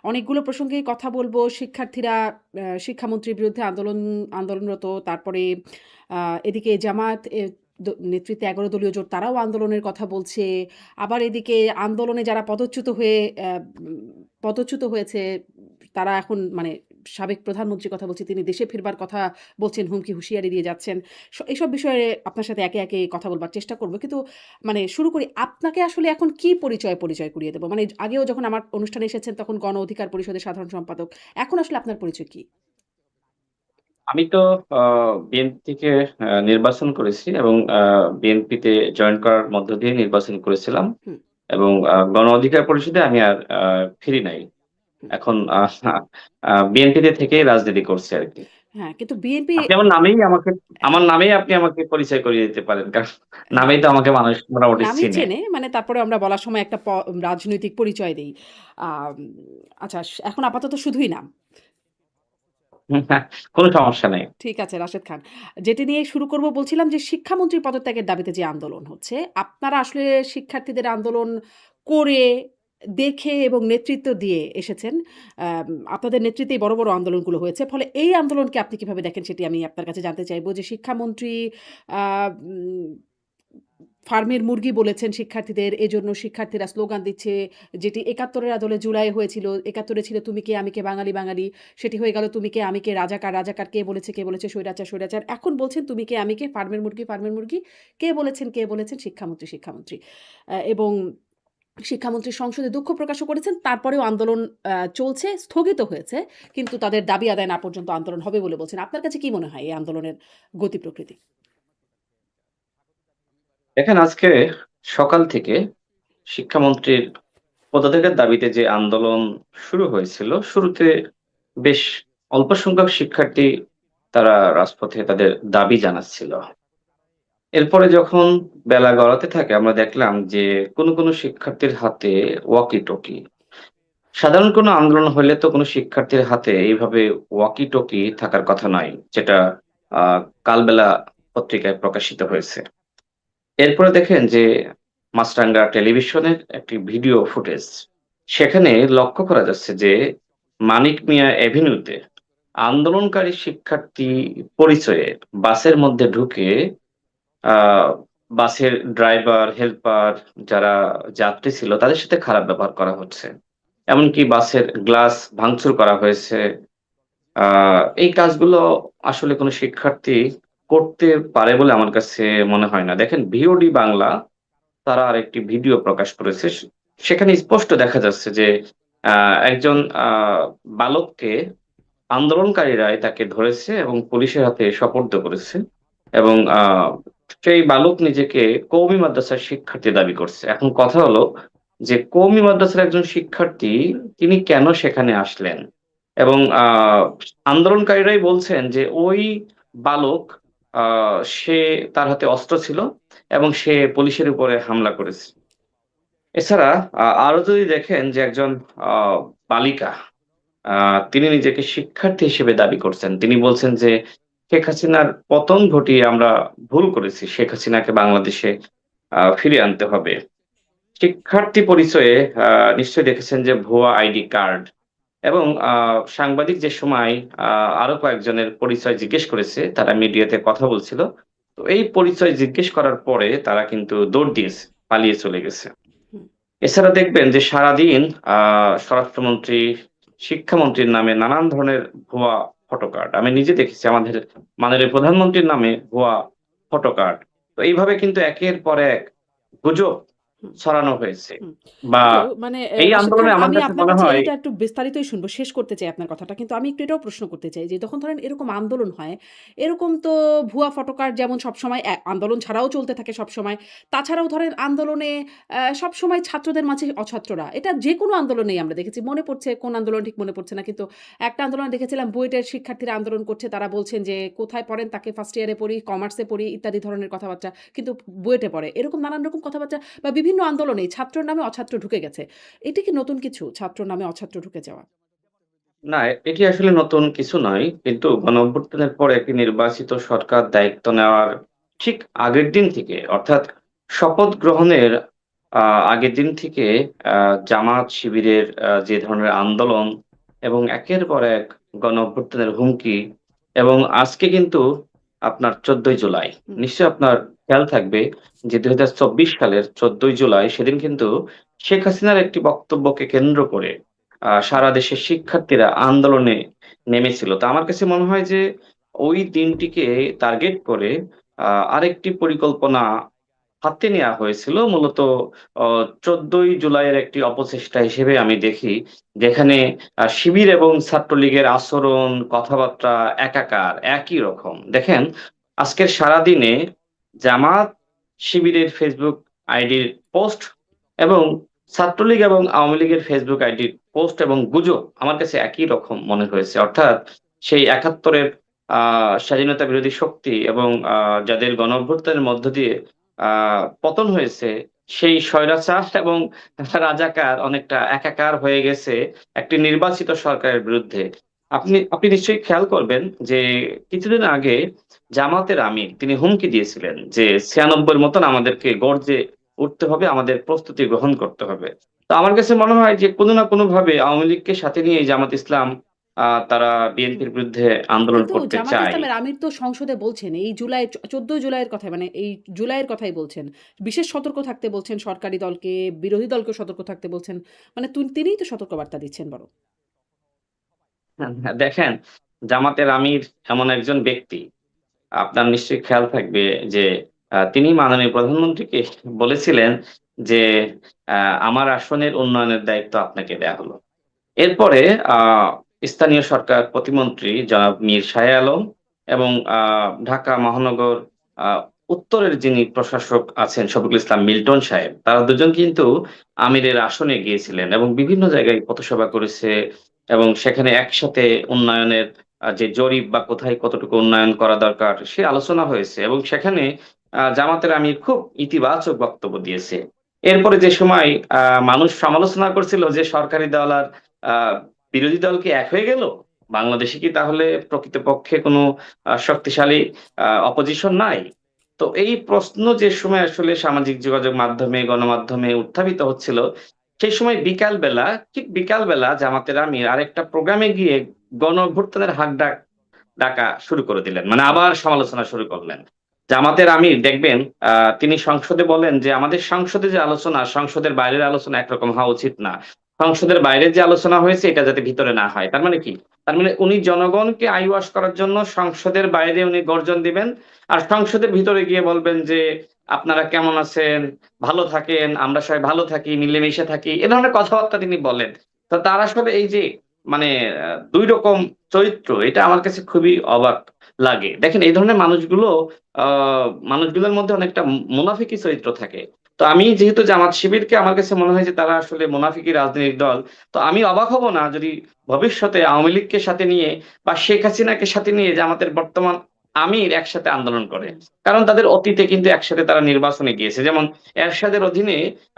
অনেকগুলো প্রসঙ্গেই কথা বলবো। শিক্ষার্থীরা শিক্ষামন্ত্রীর বিরুদ্ধে আন্দোলনরত। তারপরে এদিকে জামায়াত নেতৃত্বে ১১ দলীয় জোট তারাও আন্দোলনের কথা বলছে। আবার এদিকে আন্দোলনে যারা পদচ্যুত হয়েছে তারা এখন মানে সাবেক প্রধানমন্ত্রীর কথা বলছি, তিনি দেশে ফিরবার কথা বলছেন, হুমকি হুঁশিয়ারি দিয়ে যাচ্ছেন। এসব বিষয়ে আপনার সাথে একে, একে কথা বলবার চেষ্টা করব। কিন্তু মানে শুরু করি, আপনাকে আসলে এখন কি পরিচয় করিয়ে দেব? মানে আগেও যখন আমার অনুষ্ঠানে এসেছেন তখন গণ অধিকার পরিষদের সাধারণ সম্পাদক। এখন আসলে আপনার পরিচয় কি? আমি তো বিএনপি থেকে নির্বাচন করেছি এবং বিএনপিতে জয়েন করার মধ্য দিয়ে নির্বাচন করেছিলাম হুম, এবং গণ অধিকার পরিষদে আমি আর ফিরি নাই। হুম। এখন বিএনপিতে থেকেই রাজনীতি করছি আর কি। হ্যাঁ, কিন্তু বিএনপি আপনি আমার নামেই আপনি আমাকে পরিচয় করিয়ে দিতে পারেন, কারণ হ্যাঁ, নামেই তো আমাকে মানুষ মোটামুটি নামই চিনে। চেনে। মানে তারপরেও আমরা বলার সময় একটা রাজনৈতিক পরিচয় দেই। আম আচ্ছা, এখন আপাতত শুধুই নাম। কোনো সমস্যা নেই। ঠিক আছে, রাশেদ খান। যেটি নিয়ে শুরু করব বলছিলাম যে শিক্ষামন্ত্রী পদত্যাগের দাবিতে যে আন্দোলন হচ্ছে, আপনারা আসলে শিক্ষার্থীদের আন্দোলন করে, দেখে এবং নেতৃত্ব দিয়ে এসেছেন। আপনাদের নেতৃত্বেই বড়, বড় আন্দোলনগুলো হয়েছে। ফলে এই আন্দোলনকে আপনি কিভাবে দেখেন সেটি আমি আপনার কাছে জানতে চাইব যে শিক্ষামন্ত্রী আ উম ফার্মের মুরগি বলেছেন শিক্ষার্থীদের। এজন্য শিক্ষার্থীরা স্লোগান দিচ্ছে, যেটি ৭১ এর আদলে জুলাই হয়েছিল। ৭১ এ ছিল তুমি কে আমি কে বাঙালি বাঙালি। সেটি হয়ে গেল তুমি কে আমি কে রাজাকার রাজাকার, কে বলেছে স্বৈরাচার স্বৈরাচার। এখন বলছেন তুমি কে আমি কে ফার্মের মুরগি ফার্মের মুরগি। কে বলেছেন শিক্ষামন্ত্রী শিক্ষামন্ত্রী। এবং শিক্ষামন্ত্রী সংসদে দুঃখ প্রকাশও করেছেন। তারপরেও আন্দোলন চলছে, স্থগিত হয়েছে। কিন্তু তাদের দাবি আদায় না পর্যন্ত আন্দোলন হবে বলে বলছেন। আপনার কাছে কি মনে হয় এই আন্দোলনের গতি প্রকৃতি? দেখেন, আজকে সকাল থেকে শিক্ষামন্ত্রীর পদত্যাগের দাবিতে যে আন্দোলন শুরু হয়েছিল, শুরুতে বেশ অল্প সংখ্যক শিক্ষার্থী তারা রাজপথে তাদের দাবি জানাচ্ছিল। এরপরে যখন বেলা গড়াতে থাকে আমরা দেখলাম যে কোনো শিক্ষার্থীর হাতে ওয়াকি টকি। সাধারণ কোনো আন্দোলন হলে তো কোনো শিক্ষার্থীর হাতে এইভাবে ওয়াকি টকি থাকার কথা নয়, যেটা আহ কালবেলা পত্রিকায় প্রকাশিত হয়েছে। এরপরে দেখেন যে মাছরাঙ্গা টেলিভিশনের একটি ভিডিও ফুটেজ, সেখানে লক্ষ্য করা যাচ্ছে যে মানিক মিয়া এভিনিউতে আন্দোলনকারী শিক্ষার্থী পরিচয়ে বাসের মধ্যে ঢুকে আহ বাসের ড্রাইভার, হেল্পার, যারা যাত্রী ছিল তাদের সাথে খারাপ ব্যবহার করা হচ্ছে। এমনকি বাসের গ্লাস ভাঙচুর করা হয়েছে। এই কাজগুলো আসলে কোনো শিক্ষার্থী করতে পারে বলে আমার কাছে মনে হয় না। দেখেন, ভিওডি বাংলা তারা আরেকটি ভিডিও প্রকাশ করেছে। সেখানে স্পষ্ট দেখা যাচ্ছে যে একজন বালককে আন্দোলনকারীরাই তাকে ধরেছে এবং পুলিশের হাতে সোপর্দ করেছে এবং সেই বালক নিজেকে কওমি মাদ্রাসার শিক্ষার্থী দাবি করছে। এখন কথা হলো যে কওমি মাদ্রাসার একজন শিক্ষার্থী তিনি কেন সেখানে আসলেন? এবং আন্দোলনকারীরাই বলছেন যে ওই বালক সে তার হাতে অস্ত্র ছিল এবং সে পুলিশের উপরে হামলা করেছে। এছাড়া আরো যদি দেখেন যে একজন আহ বালিকা, তিনি নিজেকে শিক্ষার্থী হিসেবে দাবি করছেন। তিনি বলছেন যে শেখ হাসিনার পতন ঘটিয়ে আমরা ভুল করেছি। শেখ হাসিনাকে বাংলাদেশে ফিরিয়ে আনতে হবে। শিক্ষার্থী পরিচয়ে নিশ্চয়ই দেখেছেন যে ভুয়া আইডি কার্ড এবং সাংবাদিক যে সময় আরো কয়েকজনের পরিচয় জিজ্ঞেস করেছে, তারা মিডিয়াতে কথা বলছিল। তো এই পরিচয় জিজ্ঞেস করার পরে তারা কিন্তু দৌড় দিয়েছে, পালিয়ে চলে গেছে। হুম। এছাড়া দেখবেন যে সারাদিন স্বরাষ্ট্রমন্ত্রী, শিক্ষামন্ত্রীর নামে নানান ধরনের ভুয়া ফটো কার্ড আমি নিজে দেখেছি। আমাদের মাননীয় প্রধানমন্ত্রীর নামে ভুয়া ফটো কার্ড। তো এইভাবে কিন্তু একের পর এক গুজব হুম, ছড়ানো হয়েছে। হুম। বা কিন্তু মানে এই রাশেদ খান, আন্দোলনে আমার আমি কাছে আপনার মনে কাছে হয়। এইটা একটু বিস্তারিতই শুনবো। শেষ করতে চাই আপনার কথাটা। কিন্তু আমি একটু এটাও প্রশ্ন করতে চাই যে যখন ধরেন এরকম আন্দোলন হয়, এরকম তো ভুয়া ফটোকার্ড যেমন সবসময় আন্দোলন ছাড়াও চলতে থাকে সবসময়। তাছাড়াও ধরেন আন্দোলনে সবসময় ছাত্রদের মাঝে অছাত্ররা। এটা যেকোনো আন্দোলনেই আমরা দেখেছি। মনে পড়ছে কোন আন্দোলন ঠিক মনে পড়ছে না। কিন্তু একটা আন্দোলনে দেখেছিলাম বুয়েটের শিক্ষার্থীরা আন্দোলন করছে। তারা বলছেন যে, "কোথায় পড়েন?" তাকে ফার্স্ট ইয়ারে পড়ি, কমার্সে পড়ি ইত্যাদি ধরনের কথাবার্তা। কিন্তু বুয়েটে পড়ে। এরকম নানান রকম কথাবার্তা বা বিভিন্ন আন্দোলনেই ছাত্রর নামে অছাত্র ঢুকে গেছে। এটা কি নতুন কিছু? ছাত্র নামে অছাত্র ঢুকে যাওয়া? না, এটি আসলে নতুন কিছু নয়। কিন্তু গণঅভ্যুত্থানের পর একটি নির্বাচিত সরকার দায়িত্ব নেওয়ার ঠিক আগের দিন থেকে, অর্থাৎ শপথ গ্রহণের আগের দিন থেকে জামাত শিবিরের যে ধরনের আন্দোলন এবং একের পর এক গণঅভ্যুত্থানের হুমকি এবং আজকে কিন্তু আপনার 14ই জুলাই। হুম। নিশ্চয়ই আপনার খেয়াল থাকবে যে 2024 সালের 14ই জুলাই সেদিন কিন্তু শেখ হাসিনার একটি বক্তব্যকে কেন্দ্র করে হুম। সারা দেশের শিক্ষার্থীরা আন্দোলনে নেমেছিল। তো আমার কাছে মনে হয় যে ওই দিনটিকে টার্গেট করে আরেকটি পরিকল্পনা হাতে নেয়া হয়েছিল মূলত ১৪ই জুলাইয়ের একটি অপচেষ্টা হিসেবে আমি দেখি। যেখানে শিবির এবং ছাত্রলীগের আচরণ, কথাবার্তা একাকার, একই রকম। দেখেন, আজকের সারাদিনে জামাত শিবিরের ফেসবুক আইডির পোস্ট এবং ছাত্রলীগ এবং আওয়ামী লীগের ফেসবুক আইডির পোস্ট এবং গুজব আমার কাছে একই রকম মনে হয়েছে। অর্থাৎ সেই ৭১ এর আ স্বাধীনতা বিরোধী শক্তি এবং যাদের গণঅভ্যুত্থানের মধ্য দিয়ে আ পতন হয়েছে, সেই স্বৈরাচার এবং রাজাকার অনেকটা একাকার হয়ে গেছে একটি নির্বাচিত সরকারের বিরুদ্ধে। আপনি নিশ্চয়ই খেয়াল করবেন যে কিছুদিন আগে জামাতের আমির তিনি হুমকি দিয়েছিলেন যে ৯৬ এর মতন আমাদেরকে গর্জে উঠতে হবে, আমাদের প্রস্তুতি গ্রহণ করতে হবে। তো আমার কাছে মনে হয় যে কোনো না কোনোভাবে আওয়ামী লীগকে সাথে নিয়েই জামাত ইসলাম তারা হুম। বিএনপির বিরুদ্ধে আন্দোলন কিন্তু করতে জামাত চায়। ইসলামের আমির তো সংসদে বলছেন এই জুলাই ১৪ জুলাইয়ের কথা মানে এই জুলাইয়ের কথাই বলছেন। বিশেষ সতর্ক থাকতে বলছেন সরকারি দলকে, বিরোধী দলকেও সতর্ক থাকতে বলছেন। মানে তিনিই তো সতর্কবার্তা দিচ্ছেন বরং। হ্যাঁ, হ্যাঁ, দেখেন জামাতের আমির এমন একজন ব্যক্তি, আপনার নিশ্চয়ই খেয়াল থাকবে যে তিনি মাননীয় প্রধানমন্ত্রীকে বলেছিলেন যে, "আমার আসনের উন্নয়নের দায়িত্ব আপনাকে দেয়া হলো।" এরপরে আ স্থানীয় সরকার প্রতিমন্ত্রী জনাব মীর শাহ আলম এবং ঢাকা মহানগর আ উত্তরের যিনি প্রশাসক আছেন শফিকুল ইসলাম মিল্টন সাহেব, তারা দুজন কিন্তু আমিরের আসনে গিয়েছিলেন এবং বিভিন্ন জায়গায় পথসভা করেছে এবং সেখানে একসাথে উন্নয়নের যে জরিপ বা কোথায় কতটুকু উন্নয়ন করা দরকার সে আলোচনা হয়েছে এবং সেখানে জামাতের আমির খুব ইতিবাচক বক্তব্য দিয়েছে। এরপরে যে সময় মানুষ সমালোচনা করছিল যে সরকারি দল আর আ বিরোধী দল কি এক হয়ে গেল? বাংলাদেশে কি তাহলে প্রকৃতপক্ষে কোনো শক্তিশালী অপোজিশন নাই? তো এই প্রশ্ন যে সময় আসলে সামাজিক যোগাযোগ মাধ্যমে, গণমাধ্যমে উত্থাপিত হচ্ছিল, সেই সময় ঠিক বিকাল বেলা জামাতের আমির আরেকটা প্রোগ্রামে গিয়ে গণ-অভ্যুত্থানের ডাকা শুরু করে দিলেন। মানে আবার সমালোচনা শুরু করলেন। জামাতের আমির দেখবেন আ তিনি সংসদে বলেন যে, "আমাদের সংসদে যে আলোচনা, সংসদের বাইরের আলোচনা একরকম হওয়া উচিত না। সংসদের বাইরে যে আলোচনা হয়েছে এটা যাতে ভিতরে না হয়।" তার মানে কি? তার মানে উনি জনগণকে আইওয়াশ করার জন্য সংসদের বাইরে উনি গর্জন দিবেন। আর সংসদের ভিতরে গিয়ে বলবেন যে, "আপনারা কেমন আছেন? ভালো থাকেন, আমরা সবাই ভালো থাকি, মিলেমিশে থাকি।" এ ধরনের কথাবার্তা তিনি বলেন। তো তার আসলে এই যে মানে ২ রকম চরিত্র এটা আমার কাছে খুবই অবাক লাগে। দেখেন এই ধরনের আ মানুষগুলোর মধ্যে অনেকটা মুনাফিকি চরিত্র থাকে। তো আমি যেহেতু জামাত শিবিরকে আমার কাছে মনে হয় যে তারা আসলে মুনাফিকি রাজনৈতিক দল। তো আমি অবাক হব না যদি ভবিষ্যতে আওয়ামী লীগকে সাথে নিয়ে বা শেখ হাসিনাকে সাথে নিয়ে জামাতের বর্তমান আমির একসাথে আন্দোলন করে। হুম। কারণ তাদের অতীতে কিন্তু একসাথে তারা নির্বাচনে গিয়েছে। যেমন এরশাদের অধীনে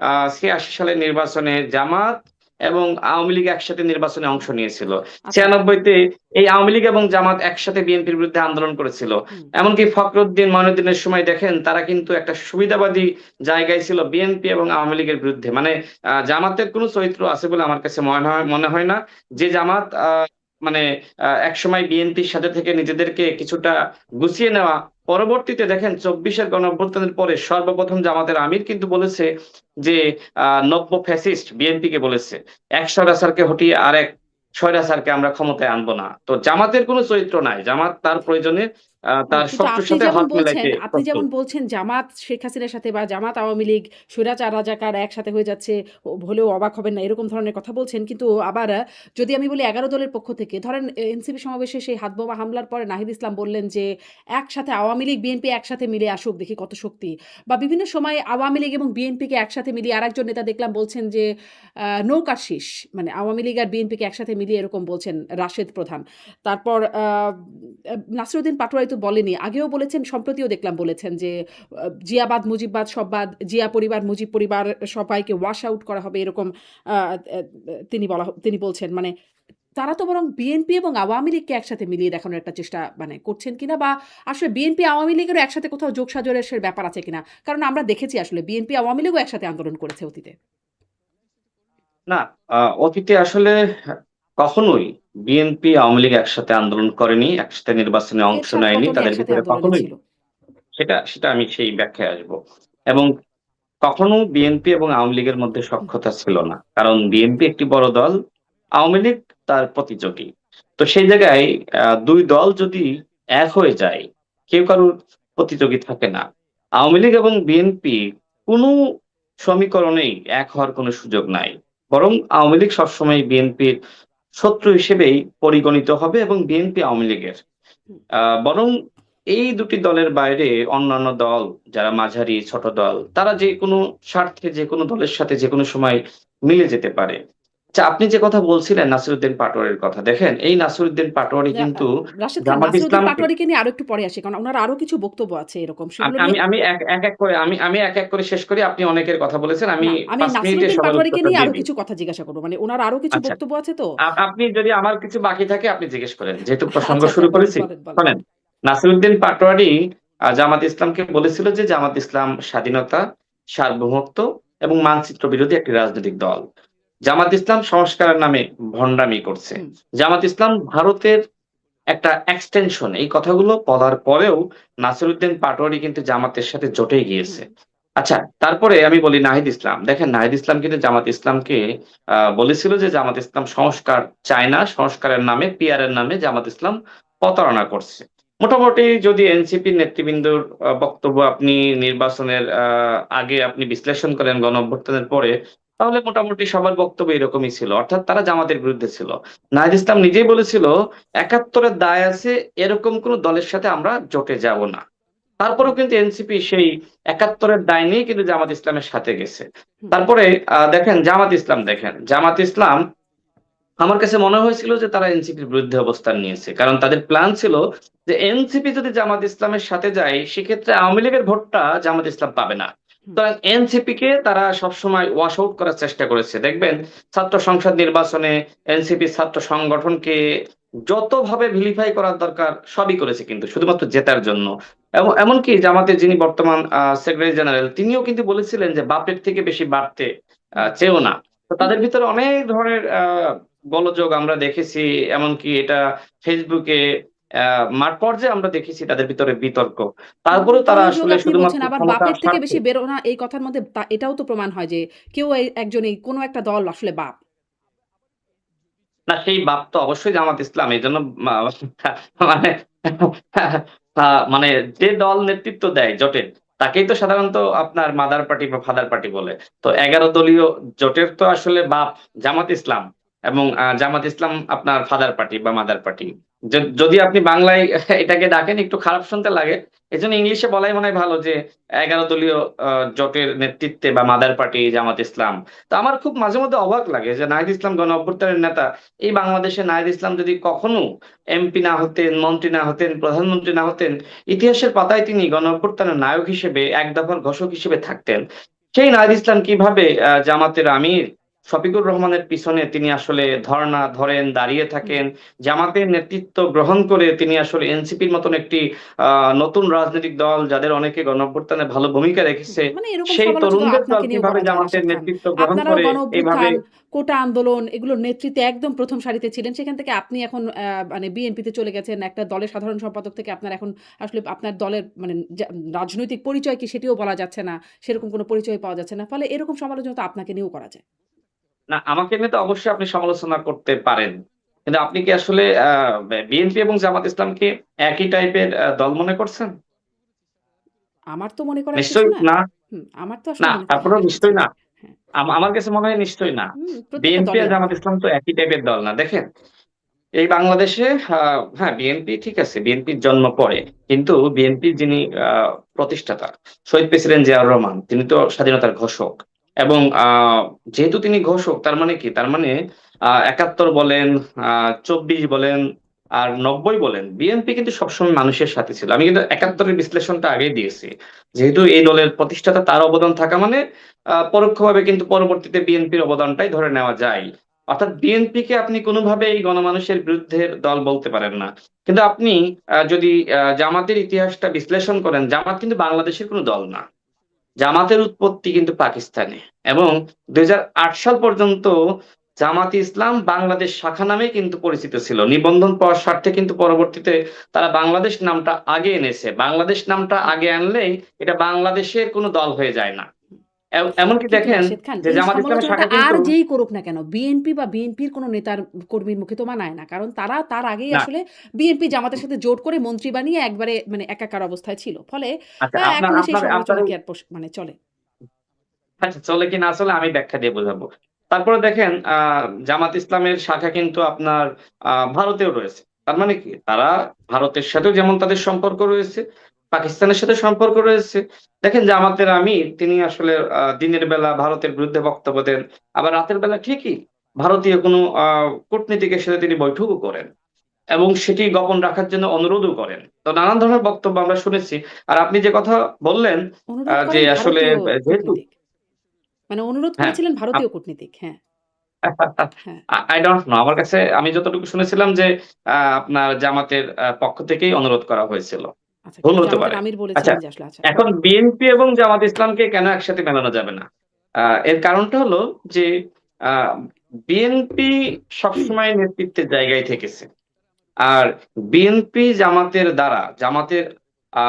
৮৬ সালের নির্বাচনে জামাত এবং আওয়ামী লীগ একসাথে নির্বাচনে অংশ নিয়েছিল। আচ্ছা। ৯৬ তে এই আওয়ামী লীগ এবং জামাত একসাথে বিএনপির বিরুদ্ধে আন্দোলন করেছিল। হুম। এমনকি ফখরুদ্দিন, মইনুদ্দিনের সময় দেখেন তারা কিন্তু একটা সুবিধাবাদী জায়গায় ছিল বিএনপি এবং আওয়ামী লীগের বিরুদ্ধে। মানে জামাতের কোন চরিত্র আছে বলে আমার কাছে মনে হয় না। যে জামাত মানে একসময় বিএনপির সাথে থেকে নিজেদেরকে কিছুটা গুছিয়ে নেওয়া, পরবর্তীতে দেখেন ২৪ এর গণঅভ্যুত্থানের পরে সর্বপ্রথম জামাতের আমির কিন্তু বলেছে যে নব্য ফ্যাসিস্ট বিএনপিকে বলেছে, "এক স্বৈরাচারকে হটিয়ে আরেক স্বৈরাচারকে আমরা ক্ষমতায় আনবো না।" তো জামাতের কোন চরিত্র নাই। জামাত তার প্রয়োজনে তার কিন্তু শত্রুর সাথে হাত মিলাইতে আপনি যেমন প্রস্তুত। বলছেন জামাত শেখ হাসিনার সাথে বা জামাত আওয়ামী লীগ স্বৈরাচার রাজাকার একসাথে হয়ে যাচ্ছে হলেও অবাক হবেন না এরকম ধরনের কথা বলছেন। কিন্তু আবার যদি আমি বলি ১১ দলের পক্ষ থেকে ধরেন এনসিপি সমাবেশে সেই হাতবোমা হামলার পরে নাহিদ ইসলাম বললেন যে একসাথে আওয়ামী লীগ বিএনপি একসাথে মিলে আসুক দেখি কত শক্তি। বা বিভিন্ন সময় আওয়ামী লীগ এবং বিএনপিকে একসাথে মিলিয়ে আরেকজন নেতা দেখলাম বলছেন যে নৌকার শীষ মানে আওয়ামী লীগ আর বিএনপিকে একসাথে মিলিয়ে এরকম বলছেন রাশেদ প্রধান। তারপর নাসিরুদ্দিন পাটোয়ারি তো বলেনি। আগেও বলেছেন, সম্প্রতিও দেখলাম বলেছেন যে, জিয়াবাদ, মুজিববাদ সব বাদ। জিয়া পরিবার, মুজিব পরিবার সবাইকে ওয়াশ আউট করা হবে এরকম আ আ তিনি বলছেন। মানে তারা তো বরং বিএনপি এবং আওয়ামী লীগকে একসাথে মিলিয়ে দেখানোর একটা চেষ্টা মানে করছেন কিনা, বা আসলে বিএনপি আওয়ামী লীগেরও একসাথে কোথাও যোগসাজশের ব্যাপার আছে কিনা? কারণ আমরা দেখেছি আসলে বিএনপি আওয়ামী লীগও একসাথে আন্দোলন করেছে অতীতে। না, অতীতে আসলে কখনোই বিএনপি আওয়ামী লীগ একসাথে আন্দোলন করেনি, একসাথে নির্বাচনে অংশ এরশাদ নেয়নি। পতনে তাদের একসাথে ভিতরে আন্দোলনে কখনোই ছিল। সেটা সেটা আমি সেই ব্যাখ্যায় আসবো। এবং কখনো বিএনপি এবং আওয়ামী লীগের মধ্যে সখ্যতা ছিল না। কারণ বিএনপি একটি বড় দল, আওয়ামী লীগ তার প্রতিযোগী। তো সেই জায়গায় ২ দল যদি এক হয়ে যায়, কেউ কারোর প্রতিযোগী থাকে না। আওয়ামী লীগ এবং বিএনপি কোনো সমীকরণেই এক হওয়ার কোনো সুযোগ নাই। বরং আওয়ামী লীগ সবসময় বিএনপির শত্রু হিসেবেই পরিগণিত হবে এবং বিএনপি আওয়ামী লীগের। হুম, বরং এই দুটি দলের বাইরে অন্যান্য দল যারা মাঝারি ছোট দল তারা যেকোনো স্বার্থে যেকোনো দলের সাথে যেকোনো সময় মিলে যেতে পারে। আচ্ছা, আপনি যে কথা বলছিলেন নাসিরুদ্দিন পাটোয়ারির কথা, দেখেন এই নাসিরুদ্দিন পাটোয়ারি রা আ কিন্তু রাশেদ খান, জামাত নাসিরুদ্দিন ইসলামকে পাটোয়ারিকে নিয়ে আরো একটু পরে আসি। কারণ উনার আরো কিছু বক্তব্য আছে এরকম। আমি সেগুলো আমি নিয়ে আমি এক এক করে আমি এক এক করে শেষ করি। আপনি অনেকের কথা বলেছেন। আমি না, আমি ৫ মিনিটে নাসিরুদ্দিন সবার পাটোয়ারিকে উত্তরটা নিয়ে দিয়ে আরো দিই। কিছু কথা জিজ্ঞাসা করব। মানে উনার আরো কিছু আচ্ছা। বক্তব্য আছে তো। আপনি যদি আমার কিছু বাকি থাকে আপনি জিজ্ঞেস করেন। যেহেতু প্রসঙ্গ আচ্ছা, আচ্ছা, শুরু বলেন, করেছি। বলেন, বলেন। শোনেন, নাসিরুদ্দিন পাটোয়ারি জামাত ইসলামকে বলেছিল যে জামাত ইসলাম স্বাধীনতা, সার্বভৌমত্ব এবং মানচিত্র বিরোধী একটি রাজনৈতিক দল। জামাত ইসলাম সংস্কারের নামে ভণ্ডামি করছে। হুম, জামাত ইসলাম ভারতের একটা এক্সটেনশন। এই কথাগুলো বলার পরেও নাসিরুদ্দিন পাটোয়ারি কিন্তু জামাতের সাথে জোটে হুম, গিয়েছে। আচ্ছা, তারপরে আমি বলি নাহিদ ইসলাম। দেখেন নাহিদ ইসলাম কিন্তু জামাত ইসলামকে বলেছিল যে জামাত ইসলাম সংস্কার চায় না। সংস্কারের নামে পিআর এর নামে জামাত ইসলাম প্রতারণা করছে। মোটামুটি যদি এনসিপির নেতৃবৃন্দর বক্তব্য আপনি নির্বাচনের আগে আপনি বিশ্লেষণ করেন গণ অভ্যুত্থানের পরে, তাহলে মোটামুটি সবার বক্তব্য এরকমই ছিল। অর্থাৎ তারা জামাতের বিরুদ্ধে ছিল। নাহিদ ইসলাম নিজেই বলেছিল ৭১ এর দায় আছে, এরকম কোন দলের সাথে আমরা জোটে যাব না। হুম, তারপরেও কিন্তু এনসিপি সেই ৭১ এর দায় নিয়ে কিন্তু জামাত ইসলামের সাথে গেছে। হুম, তারপরে দেখেন জামাত ইসলাম আমার কাছে মনে হয়েছিল যে তারা এনসিপির বিরুদ্ধে অবস্থান নিয়েছে। কারণ তাদের প্ল্যান ছিল যে এনসিপি যদি জামাত ইসলামের সাথে যায় সেক্ষেত্রে আওয়ামী লীগের ভোটটা জামাত ইসলাম পাবে না। হুম। সুতরাং এনসিপি কে তারা সবসময় ওয়াশ আউট করার চেষ্টা করেছে। দেখবেন ছাত্র সংসদ নির্বাচনে এনসিপি ছাত্র সংগঠনকে যতভাবে ভিলিফাই করার দরকার সবই করেছে কিন্তু শুধুমাত্র জেতার জন্য। এবং এমনকি জামাতের যিনি বর্তমান সেক্রেটারি জেনারেল তিনিও কিন্তু বলেছিলেন যে বাপের থেকে বেশি বাড়তে হুম। চেও না। তো কিন্তু তাদের ভিতরে অনেক ধরনের গোলযোগ আমরা দেখেছি। এমনকি এটা ফেসবুকে মাঠ পর্যায়ে আমরা দেখেছি তাদের ভিতরে বিতর্ক। কিন্তু তারপরেও তারা গোলযোগ আসলে আপনি শুধুমাত্র বলছেন, আবার ক্ষমতার বাপের থেকে স্বার্থে বেশি বেরো না, এই কথার মধ্যে এটাও তো প্রমাণ হয় যে কেউ একজন এই কোনো একটা দল আসলে বাপ। না, সেই বাপ তো অবশ্যই জামাত ইসলাম। এজন্য মা মানে মানে যে দল নেতৃত্ব দেয় জোটের, তাকেই তো সাধারণত আপনার মাদার পার্টি বা ফাদার পার্টি বলে। তো ১১ দলীয় জোটের তো আসলে বাপ জামাত ইসলাম এবং জামাত ইসলাম আপনার ফাদার পার্টি বা মাদার পার্টি। হুম, যদি আপনি বাংলায় এটাকে ডাকেন একটু খারাপ শুনতে লাগে। এজন্য ইংলিশে বলাই মনে হয় ভালো যে ১১ দলীয় জোটের নেতৃত্বে বা মাদার পার্টি জামাত ইসলাম। তো আমার খুব মাঝে মধ্যে অবাক লাগে যে নাহিদ ইসলাম গণ অভ্যুত্থানের নেতা, এই বাংলাদেশে নাহিদ ইসলাম যদি কখনো এমপি না হতেন, মন্ত্রী না হতেন, প্রধানমন্ত্রী না হতেন, ইতিহাসের পাতায় তিনি গণ অভ্যুত্থানের নায়ক হিসেবে এক দফার ঘোষক হিসেবে থাকতেন। সেই নাহিদ ইসলাম কিভাবে জামাতের আমির শফিকুর রহমানের পিছনে তিনি আসলে ধর্ণা ধরেন, দাঁড়িয়ে হুম। থাকেন, জামাতের নেতৃত্ব গ্রহণ করে তিনি আসলে এনসিপির মতন একটি নতুন রাজনৈতিক দল যাদের অনেকে গণ অভ্যুত্থানে ভালো ভূমিকা রেখেছে, মানে এরকম সেই সমালোচনা তো তরুণদের দল আপনাকে নিয়েও কিভাবে করা যায় জামাতের রাশেদ খান। নেতৃত্ব গ্রহণ আপনারাও করে গণ এইভাবে। অভ্যুত্থান, কোটা আন্দোলন এগুলোর নেতৃত্বে একদম ১ম সারিতে ছিলেন। সেখান থেকে আপনি এখন মানে বিএনপিতে চলে গেছেন। একটা দলের সাধারণ সম্পাদক থেকে আপনার এখন আসলে আপনার দলের মানে রাজনৈতিক পরিচয় কি সেটিও বলা যাচ্ছে না। সেরকম কোনো পরিচয় পাওয়া যাচ্ছে না। ফলে এরকম সমালোচনা তো আপনাকে নিয়েও করা যায়। না, আমাকে নিয়ে তো অবশ্যই আপনি সমালোচনা করতে পারেন। কিন্তু আপনি কি আসলে বিএনপি এবং জামাত ইসলামকে একই টাইপের দল মনে করছেন? আমার তো মনে করার কিছু নিশ্চয়ই না। না। আমার তো আসলে না, মনে করার তারপরেও কিছু নিশ্চয়ই না। নেই। হ্যাঁ। আমার কাছে মনে হয় নিশ্চয়ই না। প্রত্যেকটা বিএনপি দলই আর জামাত আলাদা। ইসলাম তো একই টাইপের দল না। দেখেন এই বাংলাদেশে হ্যাঁ, বিএনপি ঠিক আছে, বিএনপির জন্ম পরে। কিন্তু বিএনপির যিনি প্রতিষ্ঠাতা শহীদ প্রেসিডেন্ট জিয়াউর রহমান তিনি তো স্বাধীনতার ঘোষক। এবং যেহেতু তিনি ঘোষক তার মানে কি? তার মানে ৭১ বলেন, ২৪ বলেন আর ৯০ বলেন, বিএনপি কিন্তু সবসময় মানুষের সাথে ছিল। আমি কিন্তু হুম, ৭১ এর বিশ্লেষণটা আগেই দিয়েছি। যেহেতু এই দলের প্রতিষ্ঠাতা তার অবদান থাকা মানে পরোক্ষভাবে কিন্তু পরবর্তীতে বিএনপির অবদানটাই ধরে নেওয়া যায়। অর্থাৎ বিএনপিকে আপনি কোনোভাবেই গণমানুষের বিরুদ্ধে দল বলতে পারেন না। কিন্তু আপনি যদি জামাতের ইতিহাসটা বিশ্লেষণ করেন, জামাত কিন্তু বাংলাদেশের কোনো দল না। জামাতের উৎপত্তি কিন্তু পাকিস্তানে, এবং ২০০৮ সাল পর্যন্ত জামাত ইসলাম বাংলাদেশ শাখা নামে কিন্তু পরিচিত ছিল। নিবন্ধন পাওয়ার স্বার্থে কিন্তু পরবর্তীতে তারা বাংলাদেশ নামটা আগে এনেছে। বাংলাদেশ নামটা আগে আনলেই এটা বাংলাদেশের কোনো দল হয়ে যায় না। এমনকি কিন্তু দেখেন রাশেদ খান, যে এই জামাত ইসলামের সমালোচনাটা শাখা কিন্তু আর যেই করুক না কেন, বিএনপি বা বিএনপির কোনো নেতার কর্মীর মুখে তো মানায় না। কারণ তারা তার আগেই না। আসলে বিএনপি জামাতের সাথে জোট করে মন্ত্রী বানিয়ে একবারে মানে একাকার অবস্থায় ছিল। ফলে আচ্ছা, আপনার এখনো সেই আপনার আপনার সমালোচনা কি আর মানে চলে? আচ্ছা, চলে কি না চলে আমি ব্যাখ্যা দিয়ে বোঝাবো। তারপরে দেখেন জামাত ইসলামের শাখা কিন্তু আপনার ভারতেও রয়েছে। তার মানে কি তারা ভারতের সাথেও যেমন তাদের সম্পর্ক রয়েছে, পাকিস্তানের সাথে সম্পর্ক রয়েছে। দেখেন জামাতের আমির তিনি আসলে দিনের বেলা ভারতের বিরুদ্ধে বক্তব্য দেন, আবার রাতের বেলা ঠিকই ভারতীয় কোনো কূটনীতিকের সাথে তিনি বৈঠকও করেন এবং সেটি গোপন রাখার জন্য অনুরোধও করেন। তো নানান ধরনের বক্তব্য আমরা শুনেছি। আর আপনি যে কথা বললেন অনুরোধ যে করেন আসলে ভারতীয় যেহেতু কূটনীতিক। মানে অনুরোধ হ্যাঁ, করেছিলেন ভারতীয় কূটনীতিক। হ্যাঁ, হ্যাঁ। I don't know. আমার কাছে আমি যতটুকু শুনেছিলাম যে আপনার জামাতের পক্ষ থেকেই অনুরোধ করা হয়েছিল। আচ্ছা, ভুল কিন্তু হতে জামাতের পারে। আমির আচ্ছা, বলেছিলেন যে আসলে আচ্ছা, এখন বলেন। বিএনপি এবং জামাত ইসলামকে কেন একসাথে মেলানো যাবে না? এর কারণটা হলো যে আ বিএনপি সবসময় নেতৃত্বের জায়গায় থেকেছে। আর বিএনপি জামাতের আ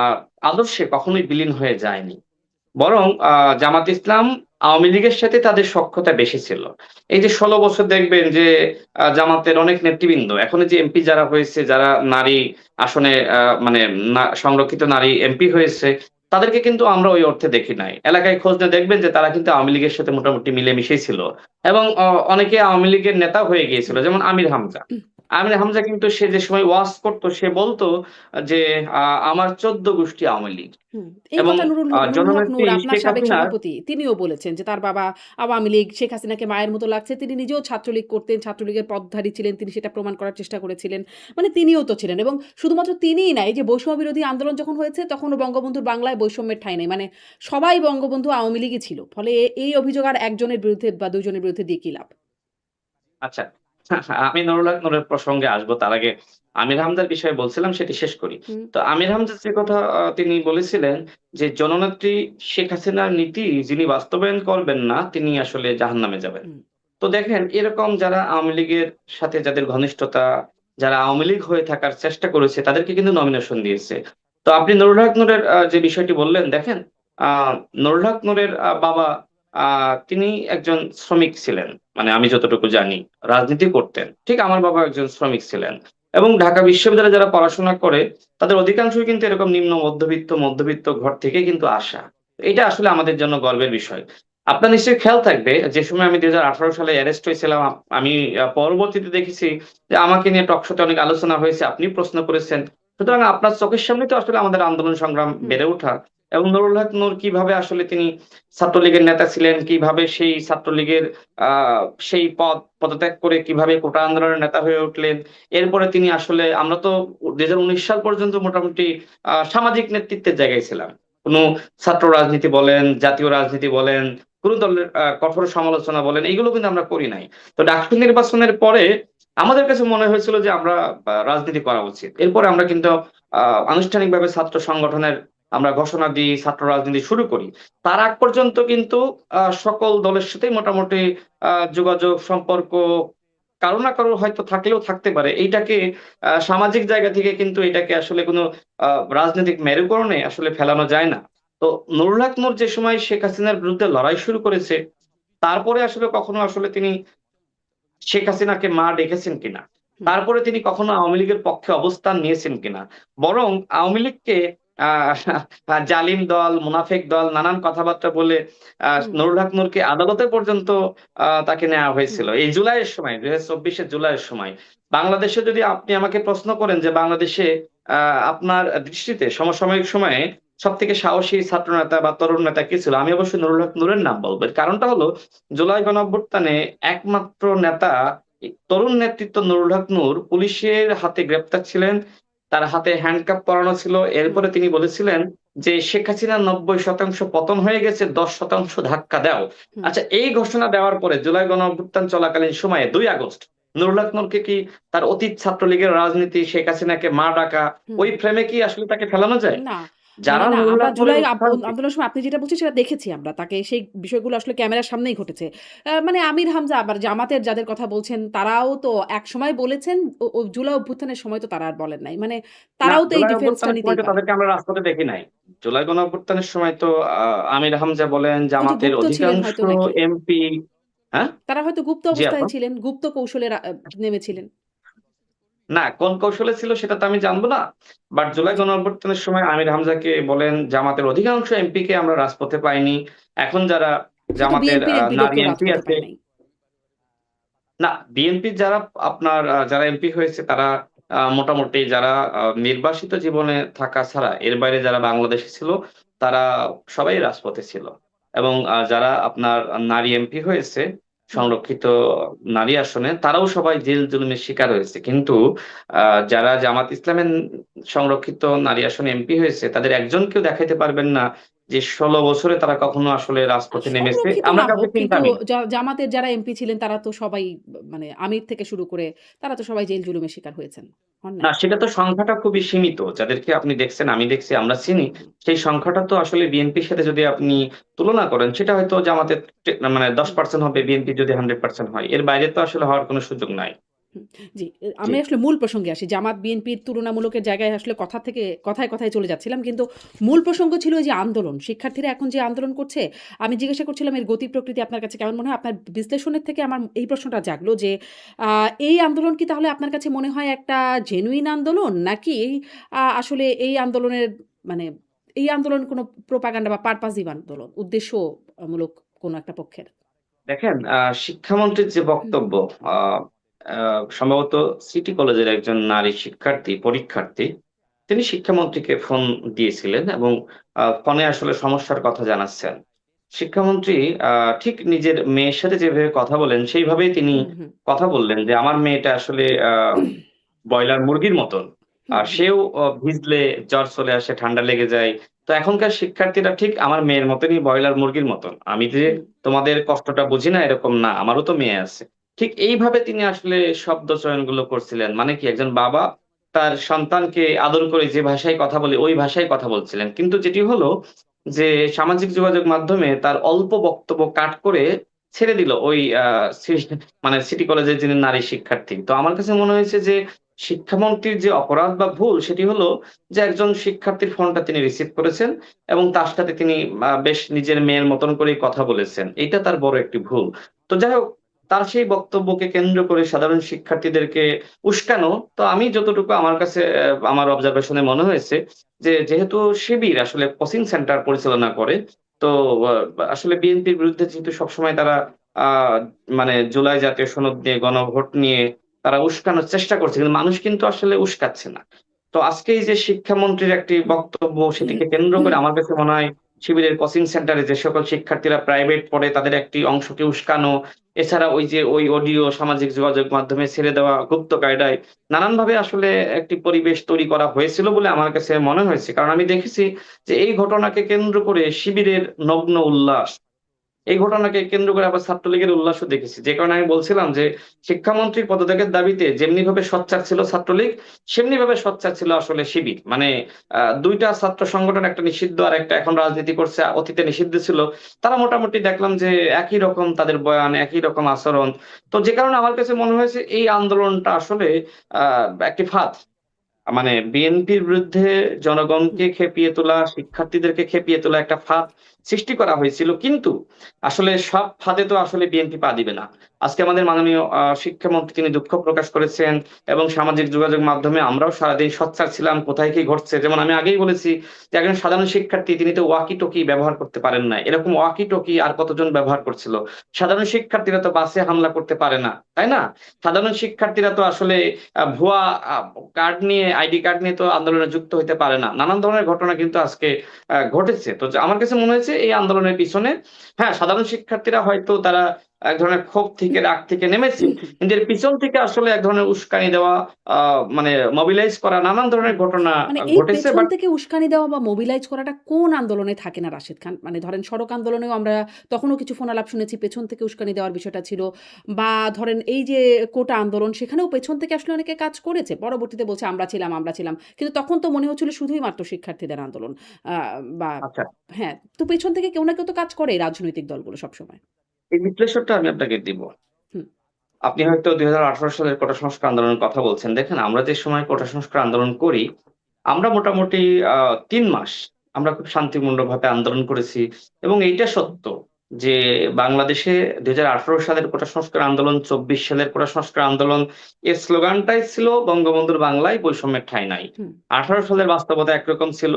আদর্শে কখনোই বিলীন হয়ে যায়নি। বরং জামাত ইসলাম আওয়ামী লীগের সাথে তাদের সখ্যতা বেশি ছিল। এই যে ১৬ বছর দেখবেন যে জামাতের অনেক নেতৃবৃন্দ এখনো যে এমপি যারা হয়েছে, যারা নারী আসনে মানে সংরক্ষিত নারী এমপি হয়েছে, তাদেরকে কিন্তু আমরা ওই অর্থে দেখি নাই। এলাকায় খোঁজ নিয়ে দেখবেন যে তারা কিন্তু আওয়ামী লীগের সাথে মোটামুটি মিলেমিশেই ছিল। এবং অনেকে আওয়ামী লীগের নেতা হয়ে গিয়েছিল। হুম, যেমন আমির হামজা। আমির হামজা কিন্তু সে যে সময় ওয়াজ করত সে বলত যে আ আমার ১৪ গোষ্ঠী আওয়ামী লীগ। হুম। এই এবং কথা নুরুল হক জননেত্রী নূর আপনার শেখ সাবেক হাসিনার সভাপতি তিনিও বলেছেন যে তার বাবা আওয়ামী লীগ, শেখ হাসিনাকে মায়ের মতো লাগছে। তিনি নিজেও ছাত্রলীগ করতেন, ছাত্রলীগের পথধারী ছিলেন। তিনি সেটা প্রমাণ করার চেষ্টা করেছিলেন। মানে তিনিও তো ছিলেন এবং শুধুমাত্র তিনিই না, এই যে বৈষম্য বিরোধী আন্দোলন যখন হয়েছে তখনও বঙ্গবন্ধুর বাংলায় বৈষম্যের ঠাঁই নেই। মানে সবাই বঙ্গবন্ধু আওয়ামী লীগই ছিল। ফলে এই অভিযোগ আর একজনের বিরুদ্ধে বা ২ জনের বিরুদ্ধে দিয়ে কি লাভ? আচ্ছা, আমি নুরুল হক নূরের প্রসঙ্গে আসবো। তার আগে আমির হামজার বিষয়ে বলছিলাম সেটি শেষ করি। হুম, তো আমির হামজা যে কথা তিনি বলেছিলেন যে, "জননেত্রী শেখ হাসিনার নীতি যিনি বাস্তবায়ন করবেন না, তিনি আসলে জাহান্নামে যাবেন।" হুম, তো দেখেন এরকম যারা আওয়ামী লীগের সাথে যাদের ঘনিষ্ঠতা, যারা আওয়ামী লীগ হয়ে থাকার চেষ্টা করেছে তাদেরকে কিন্তু নমিনেশন দিয়েছে। তো আপনি নুরুল হক নূরের যে বিষয়টি বললেন দেখেন, আ নুরুল হক নূরের বাবা আ তিনি একজন শ্রমিক ছিলেন। মানে আমি যতটুকু জানি রাজনীতি করতেন। ঠিক আমার বাবা একজন শ্রমিক ছিলেন। এবং ঢাকা বিশ্ববিদ্যালয়ে যারা পড়াশোনা করে তাদের অধিকাংশই কিন্তু এরকম নিম্ন মধ্যবিত্ত ঘর থেকে কিন্তু আসা। এটা আসলে আমাদের জন্য গর্বের বিষয়। আপনার নিশ্চয়ই খেয়াল থাকবে যে সময় আমি ২০১৮ সালে অ্যারেস্ট হয়েছিলাম, আমি পরবর্তীতে দেখেছি যে আমাকে নিয়ে টক শোতে অনেক আলোচনা হয়েছে। আপনিও প্রশ্ন করেছেন। সুতরাং আপনার চোখের সামনেই তো আসলে আমাদের আন্দোলন সংগ্রাম হুম, বেড়ে ওঠা। এবং নুরুল হক নূর কিভাবে আসলে তিনি ছাত্রলীগের নেতা ছিলেন, কিভাবে সেই ছাত্রলীগের আ সেই পদত্যাগ করে কিভাবে কোটা আন্দোলনের নেতা হয়ে উঠলেন। এরপরে তিনি আসলে আমরা তো ২০১৯ সাল পর্যন্ত মোটামুটি সামাজিক নেতৃত্বের জায়গায় ছিলাম। কোন ছাত্র রাজনীতি বলেন, জাতীয় রাজনীতি বলেন, কোন দলের কঠোর সমালোচনা বলেন, এগুলো কিন্তু আমরা করি নাই। তো ডাকসু নির্বাচনের পরে আমাদের কাছে মনে হয়েছিল যে আমরা রাজনীতি করা উচিত। এরপরে আমরা কিন্তু আ আনুষ্ঠানিকভাবে ছাত্র সংগঠনের আমরা ঘোষণা দিই, ছাত্র রাজনীতি শুরু করি। তার আগ পর্যন্ত কিন্তু সকল দলের সাথেই মোটামুটি যোগাযোগ, সম্পর্ক কারো না কারো হয়তো থাকলেও থাকতে পারে। এইটাকে সামাজিক জায়গা থেকে কিন্তু এটাকে আসলে কোনো আ রাজনৈতিক মেরুকরণে আসলে ফেলানো যায় না। তো নুরুল হক নূর যে সময় শেখ হাসিনার বিরুদ্ধে লড়াই শুরু করেছে, তারপরে আসলে কখনো আসলে তিনি শেখ হাসিনাকে মা ডেকেছেন কিনা? হুম, তারপরে তিনি কখনো আওয়ামী লীগের পক্ষে অবস্থান নিয়েছেন কিনা? বরং আওয়ামী লীগকে আ জালিম দল, মুনাফিক দল নানান কথাবার্তা বলে হুম, নুরুল হক নূরকে আদালতে পর্যন্ত তাকে নেওয়া হুম, হয়েছিল। এই জুলাইয়ের সময় ২০২৪ এর জুলাইয়ের সময়। বাংলাদেশে যদি আপনি আমাকে প্রশ্ন করেন যে বাংলাদেশে আ আপনার দৃষ্টিতে সমসাময়িক সময়ে সবথেকে সাহসী ছাত্রনেতা বা তরুণ নেতা কে ছিল? আমি অবশ্যই নুরুল হক নূরের নাম বলব। এর কারণটা হলো জুলাই গণঅভ্যুত্থানে একমাত্র নেতা তরুণ নেতৃত্ব নুরুল হক নূর পুলিশের হাতে গ্রেপ্তার ছিলেন। তার হাতে হ্যান্ডকাপ পরানো ছিল। হুম, এরপরে তিনি বলেছিলেন যে, "শেখ হাসিনা ৯০% পতন হয়ে গেছে, ১০% ধাক্কা দাও।" হুম, আচ্ছা, এই ঘোষণা দেওয়ার পরে জুলাই গণঅভ্যুত্থান চলাকালীন সময়ে ২ আগস্ট নুরুল হক নূরকে কি তার অতীত ছাত্রলীগের রাজনীতি, শেখ হাসিনাকে মা ডাকা, হুম। ওই ফ্রেমে কি আসলে তাকে ফেলানো যায়? না, যারা না, নুরুল আমরা হক নূরের জুলাই উত্থানকে আন্দোলনের সময় আপনি যেটা বলছেন সেটা দেখেছি আমরা। তাকে সেই বিষয়গুলো আসলে ক্যামেরার সামনেই ঘটেছে। মানে আমির হামজা আবার জামাতের যাদের কথা বলছেন তারাও তো একসময় বলেছেন, ও জুলাই অভ্যুত্থানের সময় তো তারা আর বলেন নাই। মানে না, তারাও তো এই জুলাই ডিফেন্সটা অভ্যুত্থানের সময় নিতেই তো পারেন। তাদেরকে আমরা রাজপথে দেখি নাই। জুলাই গণঅভ্যুত্থানের সময় তো আমির হামজা বলেন, ওই যে জামাতের গুপ্ত ছিলেন অধিকাংশ হয়তো নাকি? এমপি। হ্যাঁ? তারা হয়তো গুপ্ত জি আপা। অবস্থায় ছিলেন, গুপ্ত কৌশলে নেমেছিলেন। না, কোন কৌশলে ছিল সেটা তো আমি জানব না। বাট জুলাই আচ্ছা। গণঅভ্যুত্থানের সময় আমির হামজাকে বলেন, জামাতের অধিকাংশ এমপিকে আমরা রাজপথে পাইনি। এখন যারা শুধু জামাতের বিএনপির এমপি নারী লোককেও এমপি রাজপথে আছে। পায় নাই। না, বিএনপির যারা আপনার যারা এমপি হয়েছে তারা মোটামুটি যারা নির্বাসিত জীবনে থাকা ছাড়া এর বাইরে যারা বাংলাদেশে ছিল তারা সবাই রাজপথে ছিল। এবং যারা আপনার নারী এমপি হয়েছে হুম। সংরক্ষিত নারী আসনে তারাও সবাই জেল-জুলুমের শিকার হয়েছে। কিন্তু আ যারা জামাত ইসলামের সংরক্ষিত নারী আসনে এমপি হয়েছে তাদের একজনকেও দেখাইতে পারবেন না যে ১৬ বছরে তারা কখনো আসলে রাজপথে নেমেছে। সংরক্ষিত আমরা না কাউকে হোক কিন্তু চিনতামই না। জামাতের যারা এমপি ছিলেন তারা তো সবাই মানে আমির থেকে শুরু করে তারা তো সবাই জেল জুলুমের শিকার হয়েছেন। হন না, নাই? সেটা তো সংখ্যাটা খুবই সীমিত। যাদেরকে আপনি দেখছেন, আমি দেখছি, আমরা চিনি। সেই সংখ্যাটা তো আসলে বিএনপির সাথে যদি আপনি তুলনা করেন, সেটা হয়তো জামাতের মানে হুম, 10% হবে, বিএনপি যদি 100% হয়। এর বাইরে তো আসলে হওয়ার কোনো সুযোগ নাই। হুম। জি, জি। আমি আসলে মূল প্রসঙ্গে আসি। জামাত বিএনপির তুলনামূলকের জায়গায় আসলে কথা থেকে কথায় চলে যাচ্ছিলাম। কিন্তু মূল প্রসঙ্গ ছিল ওই যে আন্দোলন। শিক্ষার্থীরা এখন যে আন্দোলন করছে, আমি জিজ্ঞাসা করছিলাম এর গতি প্রকৃতি আপনার কাছে কেমন মনে হয়? আপনার বিশ্লেষণের থেকে আমার এই প্রশ্নটা জাগলো যে আ এই আন্দোলন কি তাহলে আপনার কাছে মনে হয় একটা জেনুইন আন্দোলন? নাকি আসলে এই আন্দোলনের মানে এই আন্দোলন কোনো প্রোপাগান্ডা বা পারপাসিভ আন্দোলন, উদ্দেশ্যমূলক কোনো একটা পক্ষের? দেখেন, শিক্ষামন্ত্রীর যে হুম, বক্তব্য, আ আ সম্ভবত সিটি কলেজের একজন নারী শিক্ষার্থী, পরীক্ষার্থী, তিনি শিক্ষামন্ত্রীকে ফোন দিয়েছিলেন এবং ফোনে আসলে সমস্যার কথা জানাচ্ছেন। শিক্ষামন্ত্রী আ ঠিক নিজের মেয়ের সাথে যেভাবে কথা বলেন, সেইভাবেই তিনি হুম, হুম। কথা বললেন যে, "আমার মেয়েটা আসলে ব্রয়লার মুরগির মতন। হুম, হুম, সেও ভিজলে জ্বর চলে আসে, ঠান্ডা লেগে যায়। তো এখনকার শিক্ষার্থীরা ঠিক আমার মেয়ের মতনই ব্রয়লার মুরগির মতন। আমি যে হুম, তোমাদের কষ্টটা বুঝি না এরকম না। আমারও তো মেয়ে আছে।" ঠিক এইভাবে তিনি আসলে শব্দ চয়নগুলো করছিলেন। মানে কি, একজন বাবা তার সন্তানকে আদর করে যে ভাষায় কথা বলে ওই ভাষায় কথা বলছিলেন। কিন্তু যেটি হলো যে সামাজিক যোগাযোগ মাধ্যমে তার অল্প বক্তব্য কাট করে ছেড়ে দিল ওই সি মানে সিটি কলেজের যিনি নারী শিক্ষার্থী। তো আমার কাছে মনে হয়েছে যে শিক্ষামন্ত্রীর যে অপরাধ বা ভুল সেটি হলো যে একজন শিক্ষার্থীর ফোনটা তিনি রিসিভ করেছেন এবং তার সাথে তিনি বেশ নিজের মেয়ের মতন করেই কথা বলেছেন। এইটা তার বড় একটি ভুল। তো যাই হোক, তার সেই বক্তব্যকে কেন্দ্র করে সাধারণ শিক্ষার্থীদেরকে উস্কানো, তো আমি যতটুকু আমার কাছে আমার অবজারভেশন এ মনে হয়েছে যে যেহেতু শিবির আসলে কোচিং সেন্টার পরিচালনা করে, তো আ আসলে বিএনপির বিরুদ্ধে যেহেতু সবসময় তারা আ মানে জুলাই জাতীয় সনদ নিয়ে, গণভোট নিয়ে তারা উস্কানোর চেষ্টা করছে। কিন্তু মানুষ কিন্তু আসলে উস্কাচ্ছে না। তো আজকে এই যে শিক্ষামন্ত্রীর একটি বক্তব্য সেটিকে কেন্দ্র করে আমার কাছে মনে হয় শিবিরের কোচিং সেন্টারে যে সকল শিক্ষার্থীরা প্রাইভেট পড়ে তাদের একটি অংশকে উস্কানো, এছাড়া ওই যে ওই অডিও সামাজিক যোগাযোগ মাধ্যমে ছেড়ে দেওয়া গুপ্ত কায়দায় নানানভাবে আসলে একটি পরিবেশ তৈরি করা হয়েছিল বলে আমার কাছে মনে হয়েছে। কারণ আমি দেখেছি যে এই ঘটনাকে কেন্দ্র করে শিবিরের নগ্ন উল্লাস, এই ঘটনাকে কেন্দ্র করে আবার ছাত্রলীগের উল্লাসও দেখেছি। যে কারণে আমি বলছিলাম যে শিক্ষামন্ত্রীর পদত্যাগের দাবিতে যেমনিভাবে সোচ্চার ছিল ছাত্রলীগ, সেমনিভাবে সোচ্চার ছিল আসলে শিবির। মানে ২ টা ছাত্র সংগঠন, একটা নিষিদ্ধ আরেকটা এখন রাজনীতি করছে, অতীতে নিষিদ্ধ ছিল। তারা মোটামুটি দেখলাম যে একই রকম তাদের বয়ান, একই রকম আচরণ। তো যে কারণে আমার কাছে মনে হয়েছে এই আন্দোলনটা আসলে আ একটি ফাঁদ। মানে বিএনপির বিরুদ্ধে হুম, জনগণকে খেপিয়ে তোলা, শিক্ষার্থীদেরকে খেপিয়ে তোলা একটা ফাঁদ সৃষ্টি করা হয়েছিল। কিন্তু আসলে সব ফাঁদে তো আসলে বিএনপি পা দিবে না। আজকে আমাদের মাননীয় শিক্ষামন্ত্রী তিনি দুঃখ প্রকাশ করেছেন এবং সামাজিক যোগাযোগ মাধ্যমে আমরাও সারাদিন সোচ্চার ছিলাম কোথায় কি ঘটছে। যেমন আমি আগেই বলেছি যে একজন সাধারণ শিক্ষার্থী তিনি তো ওয়াকি-টকি ব্যবহার করতে পারেন না। এরকম ওয়াকি-টকি আর কতজন ব্যবহার করছিল? সাধারণ শিক্ষার্থীরা তো বাসে হামলা করতে পারে না, তাই না? সাধারণ শিক্ষার্থীরা তো আসলে ভুয়া আ কার্ড নিয়ে, আইডি কার্ড নিয়ে তো আন্দোলনে যুক্ত হইতে পারে না। নানান ধরনের ঘটনা কিন্তু আজকে ঘটেছে। তো আমার কাছে মনে হয়েছে এই আন্দোলনের পিছনে হ্যাঁ, সাধারণ শিক্ষার্থীরা হয়তো তারা এক ধরনের ক্ষোভ থেকে রাগ থেকে নেমেছি, কিন্তু এর পিছন থেকে আসলে এক ধরনের উস্কানি দেওয়া, মানে মোবিলাইজ করা নানান ধরনের ঘটনা মানে এই ঘটেছে। পেছন বাট থেকে উস্কানি দেওয়া বা মোবিলাইজ করাটা কোন আন্দোলনে থাকে না রাশেদ খান? মানে ধরেন সড়ক আন্দোলনেও আমরা তখনও কিছু ফোনালাপ শুনেছি পেছন থেকে উস্কানি দেওয়ার বিষয়টা ছিল। বা ধরেন এই যে কোটা আন্দোলন সেখানেও পেছন থেকে আসলে অনেকে কাজ করেছে। পরবর্তীতে বলছে আমরা ছিলাম, আমরা ছিলাম। কিন্তু তখন তো মনে হচ্ছিল শুধুই মাত্র শিক্ষার্থীদের আন্দোলন। আ বা আচ্ছা, হ্যাঁ, তো পেছন থেকে কেউ না কেউ তো কাজ করে রাজনৈতিক দলগুলো সবসময়। এই বিশ্লেষণটা আমি আপনাকে দিব। হুম, আপনি হয়তো ২০১৮ সালের কোটা সংস্কার আন্দোলনের কথা বলছেন। দেখেন, আমরা যে সময় কোটা সংস্কার আন্দোলন করি, আমরা মোটামুটি ৩ মাস আমরা খুব শান্তিপূর্ণভাবে আন্দোলন করেছি, এবং এইটা সত্য যে বাংলাদেশে ২০১৮ সালের কোটা সংস্কার আন্দোলন, ২৪ সালের কোটা সংস্কার আন্দোলন, এর স্লোগানটাই ছিল বঙ্গবন্ধুর বাংলায় বৈষম্যের ঠাঁই নাই। হুম, ১৮ সালের বাস্তবতা একরকম ছিল,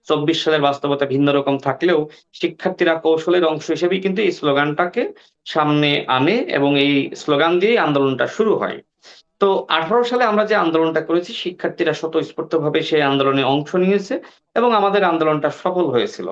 ২৪ সালের বাস্তবতা ভিন্ন রকম থাকলেও শিক্ষার্থীরা কৌশলের অংশ হিসেবেই কিন্তু এই স্লোগানটাকে সামনে আনে, এবং এই স্লোগান দিয়েই আন্দোলনটা শুরু হয়। তো ১৮ সালে আমরা যে আন্দোলনটা করেছি, শিক্ষার্থীরা স্বতঃস্ফূর্তভাবে সেই আন্দোলনে অংশ নিয়েছে, এবং আমাদের আন্দোলনটা সফল হয়েছিল।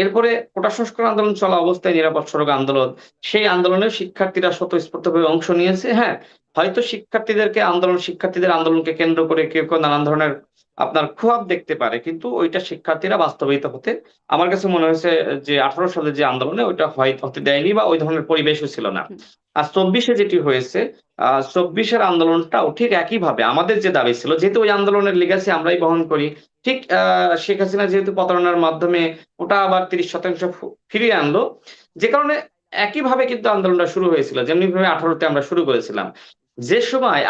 এরপরে কোটা সংস্কার আন্দোলন চলা অবস্থায় নিরাপদ সড়ক আন্দোলন, সেই আন্দোলনেও শিক্ষার্থীরা স্বতঃস্ফূর্তভাবে অংশ নিয়েছে। হ্যাঁ, হয়তো শিক্ষার্থীদের আন্দোলনকে কেন্দ্র করে কেউ নানান ধরনের আপনার খোয়াব দেখতে পারে। কিন্তু ওইটা শিক্ষার্থীরা বাস্তবায়িত হতে, আমার কাছে মনে হয়েছে যে ১৮ সালে যে আন্দোলনে ওইটা হতে দেয়নি, বা ওই ধরনের পরিবেশও ছিল না। হুম, আর ২৪ এ যেটি হয়েছে, ২৪ এর আন্দোলনটাও ঠিক একইভাবে আমাদের যে দাবি ছিল, যেহেতু ওই আন্দোলনের legacy আমরাই বহন করি। ঠিক শেখ হাসিনা যেহেতু প্রতারণার মাধ্যমে ওটা আবার ৩০% ফিরিয়ে আনলো। যে কারণে একইভাবে কিন্তু আন্দোলনটা শুরু হয়েছিল। যেমনিভাবে ১৮ তে আমরা শুরু করেছিলাম। যে সময়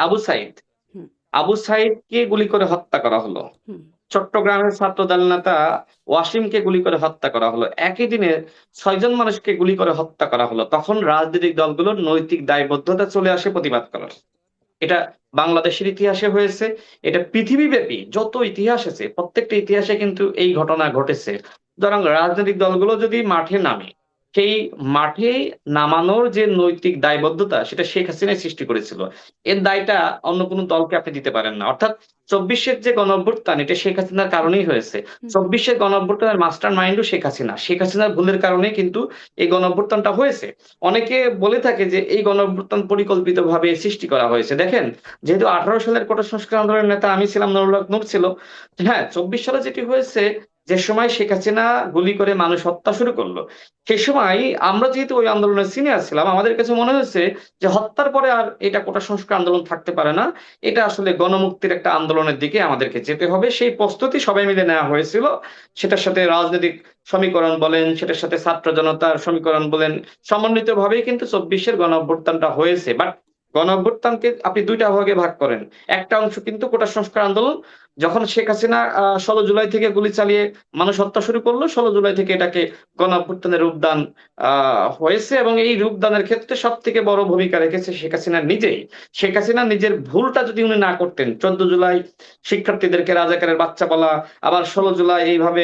হুম, আবু সাইদকে গুলি করে হত্যা করা হলো। হুম, চট্টগ্রামের ছাত্রদল নেতা ওয়াসিমকে গুলি করে হত্যা করা হলো। একই দিনে ৬ জন মানুষকে গুলি করে হত্যা করা হলো। তখন রাজনৈতিক দলগুলোর নৈতিক দায়বদ্ধতা চলে আসে প্রতিবাদ করার। এটা বাংলাদেশের ইতিহাসে হয়েছে, এটা পৃথিবীব্যাপী যত ইতিহাস আছে, প্রত্যেকটা ইতিহাসে কিন্তু এই ঘটনা ঘটেছে। সুতরাং রাজনৈতিক দলগুলো যদি মাঠে নামে, সেই মাঠে নামানোর যে নৈতিক দায়বদ্ধতা, সেটা শেখ হাসিনাই সৃষ্টি করেছিল। এর দায়টা অন্য কোন দলকে আপনি দিতে পারেন না। অর্থাৎ ২৪ এর যে গণঅভ্যুত্থান, এটা শেখ হাসিনার হুম, কারণেই হয়েছে। হুম, হুম, ২৪ এর গণঅভ্যুত্থানের মাস্টার মাইন্ডও শেখ হাসিনা। শেখ হাসিনার ভুলের কারণেই কিন্তু এই গণঅভ্যুত্থানটা হয়েছে। অনেকে বলে থাকে যে এই গণঅভ্যুত্থান পরিকল্পিতভাবে সৃষ্টি করা হয়েছে। দেখেন, যেহেতু ১৮ সালের কোটা সংস্কার আন্দোলনের নেতা আমি ছিলাম, নুরুল হক নূর ছিল। হ্যাঁ, ২৪ সালে যেটি হয়েছে, যে সময় শেখ হাসিনা গুলি করে মানুষ হত্যা শুরু করলো, সে সময় আমরা যেহেতু ওই আন্দোলনের সিনিয়র ছিলাম, আমাদের কাছে মনে হয়েছে যে হত্যার পরে আর এটা কোটা সংস্কার আন্দোলন থাকতে পারে না। এটা আসলে গণমুক্তির একটা আন্দোলনের দিকে আমাদেরকে যেতে হবে। সেই প্রস্তুতি সবাই মিলে নেওয়া হয়েছিল। সেটার সাথে রাজনৈতিক সমীকরণ বলেন, সেটার সাথে ছাত্র জনতার সমীকরণ বলেন, সমন্বিতভাবেই কিন্তু ২৪ এর গণঅভ্যুত্থানটা হয়েছে। বাট গণঅভ্যুত্থানকে আপনি ২ টা ভাগে ভাগ করেন। একটা অংশ কিন্তু কোটা সংস্কার আন্দোলন। যখন শেখ হাসিনা ১৬ জুলাই থেকে গুলি চালিয়ে মানুষ হত্যা শুরু করলো, ১৬ জুলাই থেকে এটাকে গণঅভ্যুত্থানের রূপদান আ হয়েছে, এবং এই রূপদানের ক্ষেত্রে সবথেকে বড় ভূমিকা রেখেছে শেখ হাসিনা নিজেই। শেখ হাসিনা নিজের ভুলটা যদি উনি না করতেন, ১৪ জুলাই শিক্ষার্থীদেরকে রাজাকারের বাচ্চা বলা, আবার ১৬ হুম। জুলাই এইভাবে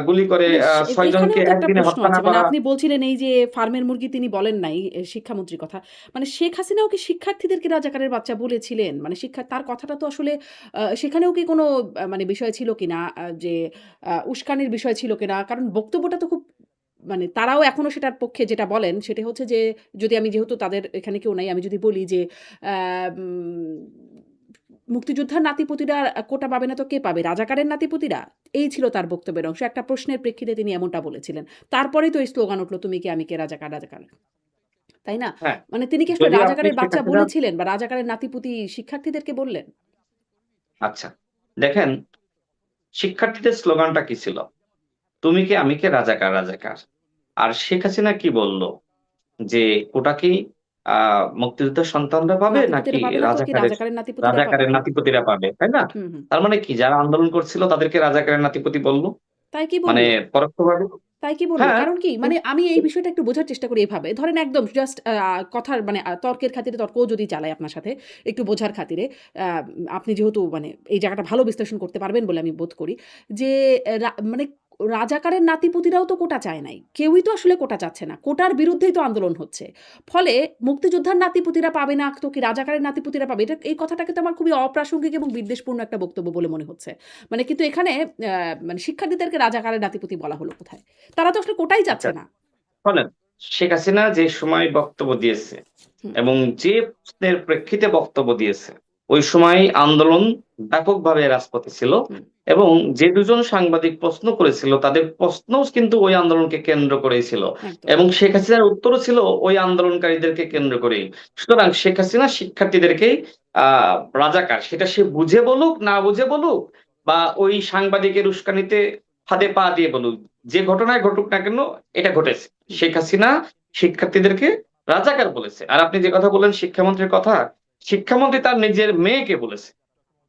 গুলি করে মানে ৬ জনকে এখানেও তো একটা একদিনে প্রশ্ন হত্যা আছে। না মানে করা। আপনি বলছিলেন এই যে ফার্মের মুরগি তিনি বলেন নাই শিক্ষামন্ত্রীর কথা। মানে শেখ হাসিনাও কি শিক্ষার্থীদেরকে রাজাকারের বাচ্চা বলেছিলেন? মানে তার কথাটা তো আসলে সেখানেও কি কোনো মানে বিষয় ছিল কিনা যে উস্কানির বিষয় ছিল কিনা? কারণ বক্তব্যটা তো খুব মানে তারাও এখনো সেটার পক্ষে যেটা বলেন সেটা হচ্ছে যে যদি আমি যেহেতু তাদের এখানে কেউ নাই আমি যদি বলি যে আ উম মুক্তিযোদ্ধার নাতিপুতিরা কোটা পাবে না তো কে পাবে? রাজাকারের নাতিপুতিরা? এই ছিল তার বক্তব্যের অংশ। একটা প্রশ্নের প্রেক্ষিতে তিনি এমনটা বলেছিলেন। তারপরেই তো এই স্লোগান উঠল, "তুমি কে, আমি কে, রাজাকার, রাজাকার।" তাই না? হ্যাঁ, মানে তিনি কি আসলে যদি আপনি রাজাকারের শেখ বাচ্চা হাসিনার বলেছিলেন বা রাজাকারের নাতিপুতি শিক্ষার্থীদেরকে বললেন? আচ্ছা, দেখেন, শিক্ষার্থীদের স্লোগানটা কি ছিল? "তুমি কে, আমি কে, রাজাকার, রাজাকার।" আর শেখ হাসিনা কি বলল? যে ওটা কি আ মুক্তিযোদ্ধার সন্তানরা পাবে, নাকি নাতিপুতিরা পাবে না তো কি রাজাকারের রাজাকারের নাতিপুতিরা পাবে? রাজাকারের নাতিপুতিরা পাবে, তাই না? হুম, হুম। তার মানে কি, যারা আন্দোলন করছিল তাদেরকে রাজাকারের নাতিপুতি বলল? তাই কি মানে বলল? পরোক্ষভাবে। তাই কি বলল? হ্যাঁ, কারণ কি? মানে কিন আমি এই বিষয়টা একটু বোঝার চেষ্টা করি এভাবে। ধরেন একদম জাস্ট কথার মানে তর্কের খাতিরে তর্কও যদি চালাই আপনার সাথে, একটু বোঝার খাতিরে। আ আপনি যেহেতু মানে এই জায়গাটা ভালো বিশ্লেষণ করতে পারবেন বলে আমি বোধ করি। যে মানে রাজাকারের নাতিপুতিরাও তো কোটা চায় নাই। কেউই তো আসলে কোটা চাচ্ছে না। কোটার বিরুদ্ধেই তো আন্দোলন হচ্ছে। ফলে মুক্তিযোদ্ধার নাতিপুতিরা পাবে না তো কি রাজাকারের নাতিপুতিরা পাবে? এই কথাটাকে তো আমার খুবই অপ্রাসঙ্গিক এবং বিদ্বেষপূর্ণ একটা বক্তব্য বলে মনে হচ্ছে। মানে কিন্তু এখানে মানে শিক্ষার্থীদেরকে রাজাকারের নাতিপুতি বলা হলো কোথায়? তারা তো আসলে কোটাই আচ্ছা, চাচ্ছে না। শোনেন, শেখ হাসিনা যে সময় বক্তব্য দিয়েছে হুম, এবং যে প্রশ্নের প্রেক্ষিতে বক্তব্য দিয়েছে, ওই সময় আন্দোলন ব্যাপকভাবে রাজপথে ছিল হুম, এবং যে দুজন সাংবাদিক প্রশ্ন করেছিল তাদের প্রশ্নও কিন্তু ওই আন্দোলনকে কেন্দ্র করেই ছিল একদম। এবং শেখ হাসিনার উত্তরও ছিল ওই আন্দোলনকারীদেরকে কেন্দ্র করেই। সুতরাং শেখ হাসিনা শিক্ষার্থীদেরকেই আহ রাজাকার, সেটা সে বুঝে বলুক না বুঝে বলুক বা ওই সাংবাদিকের উস্কানিতে ফাঁদে পা দিয়ে বলুক, যে ঘটনায় ঘটুক না কেন এটা ঘটেছে। হুম, শেখ হাসিনা শিক্ষার্থীদেরকে রাজাকার বলেছে। আর আপনি যে কথা বললেন শিক্ষামন্ত্রীর কথা, শিক্ষামন্ত্রী তার নিজের মেয়েকে বলেছে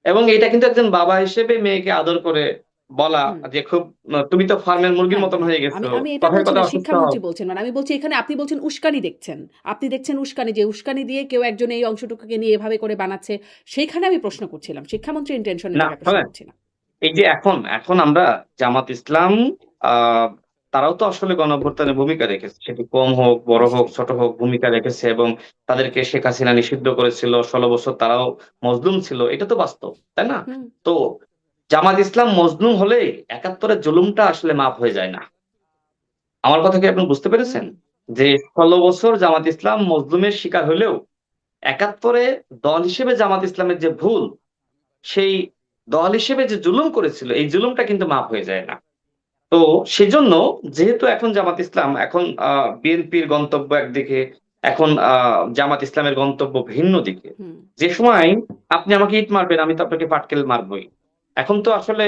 এবং এটা কিন্তু একজন বাবা হিসেবে মেয়েকে আদর করে বলা হুম। যে খুব তুমি তো ফার্মের মুরগির হ্যাঁ, মতন হ্যাঁ। হয়ে গেছো, আমি আমি এটা কথায় বলছি না, কথায় অসুস্থ হও। শিক্ষামন্ত্রী বলছেন। মানে আমি বলছি এখানে আপনি বলছেন উস্কানি দেখছেন। আপনি দেখছেন উস্কানি, যে উস্কানি দিয়ে কেউ একজন এই অংশটুকুকে নিয়ে এভাবে করে বানাচ্ছে। সেইখানে আমি প্রশ্ন করছিলাম। শিক্ষামন্ত্রীর ইনটেনশন এর না জায়গায় প্রশ্ন শোনেন, করছি না। এই যে এখন এখন আমরা জামাত ইসলাম আহ তারাও তো আসলে গণঅভ্যুত্থানে ভূমিকা রেখেছে, সেটি কম হোক বড় হোক নিশ্চয়ই। ছোট হোক ভূমিকা রেখেছে এবং তাদেরকে শেখ হাসিনা নিষিদ্ধ করেছিল, 16 বছর তারাও মজলুম ছিল, এটা তো বাস্তব, তাই না? হুম, তো জামাত ইসলাম মজলুম হলে 71-এর জুলুমটা আসলে মাফ হয়ে যায় না। আমার কথা কি আপনি বুঝতে হুম, পেরেছেন? যে 16 বছর জামাত ইসলাম মজলুমের শিকার হলেও 71-এ দল হিসেবে জামাত ইসলামের যে ভুল, সেই দল হিসেবে যে জুলুম করেছিল এই জুলুমটা কিন্তু মাফ হয়ে যায় না। তো সেজন্য যেহেতু এখন জামাত ইসলাম এখন বিএনপির গন্তব্য একদিকে, এখন জামাত ইসলামের গন্তব্য ভিন্ন দিকে। হুম, যে সময় আপনি আমাকে ইট মারবেন আমি তো আপনাকে পাটকেল মারবই। এখন তো আসলে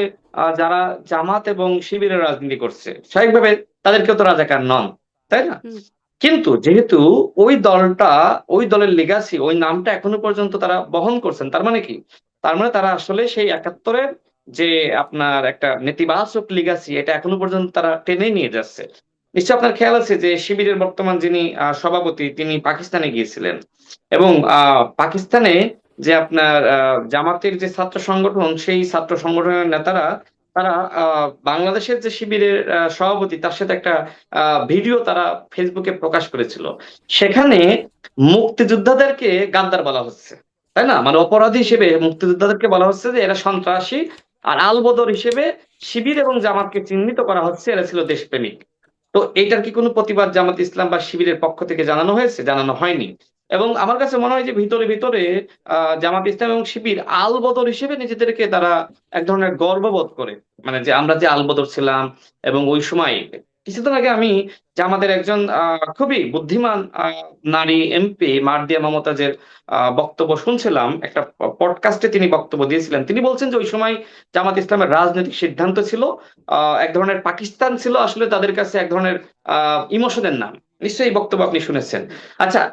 যারা জামাত এবং শিবিরের রাজনীতি করছে স্বাভাবিকভাবে তাদেরকেও তো রাজাকার নন, তাই না? হুম। কিন্তু যেহেতু ওই দলটা, ওই দলের লেগাসি, ওই নামটা এখনো পর্যন্ত তারা বহন করছেন, তার মানে কি? তার মানে তারা আসলে সেই 71-এর যে আপনার একটা নেতিবাচক লিগাসি এটা এখনো পর্যন্ত তারা টেনে নিয়ে যাচ্ছে। নিশ্চয় আপনার খেয়াল আছে যে শিবিরের বর্তমান যিনি সভাপতি তিনি পাকিস্তানে গিয়েছিলেন এবং পাকিস্তানে যে আপনার জামাতের যে ছাত্র সংগঠন সেই ছাত্র সংগঠনের নেতারা তারা বাংলাদেশের যে শিবিরের সভাপতি তার সাথে একটা ভিডিও তারা ফেসবুকে প্রকাশ করেছিল। সেখানে মুক্তিযোদ্ধাদেরকে গাদ্দার বলা হচ্ছে, তাই না? মানে অপরাধী হুম, হিসেবে মুক্তিযোদ্ধাদেরকে বলা হচ্ছে যে এরা সন্ত্রাসী, আর আলবদর হিসেবে শিবির এবং জামাতকে চিহ্নিত করা হচ্ছে এরা ছিল দেশপ্রেমিক। তো এইটার কি কোনো প্রতিবাদ জামাত ইসলাম বা শিবিরের পক্ষ থেকে জানানো হয়েছে? জানানো হয়নি। এবং আমার কাছে মনে হয় যে ভিতরে ভিতরে জামাত ইসলাম এবং শিবির আলবদর হিসেবে নিজেদেরকে তারা এক ধরনের গর্ববোধ করে, মানে যে আমরা যে আলবদর ছিলাম। এবং ওই সময় কিছুদিন আগে আমি জামাতের একজন খুবই বুদ্ধিমান নারী এমপি মার্দিয়া মমতাজের বক্তব্য শুনছিলাম, একটা পডকাস্টে তিনি বক্তব্য দিয়েছিলেন। তিনি বলছেন যে ওই সময় জামাত ইসলামের রাজনৈতিক সিদ্ধান্ত ছিল এক ধরনের পাকিস্তান ছিল আসলে তাদের কাছে এক ধরনের ইমোশনের নাম। নিশ্চয়ই এই বক্তব্য আপনি শুনেছেন। হুম। আচ্ছা,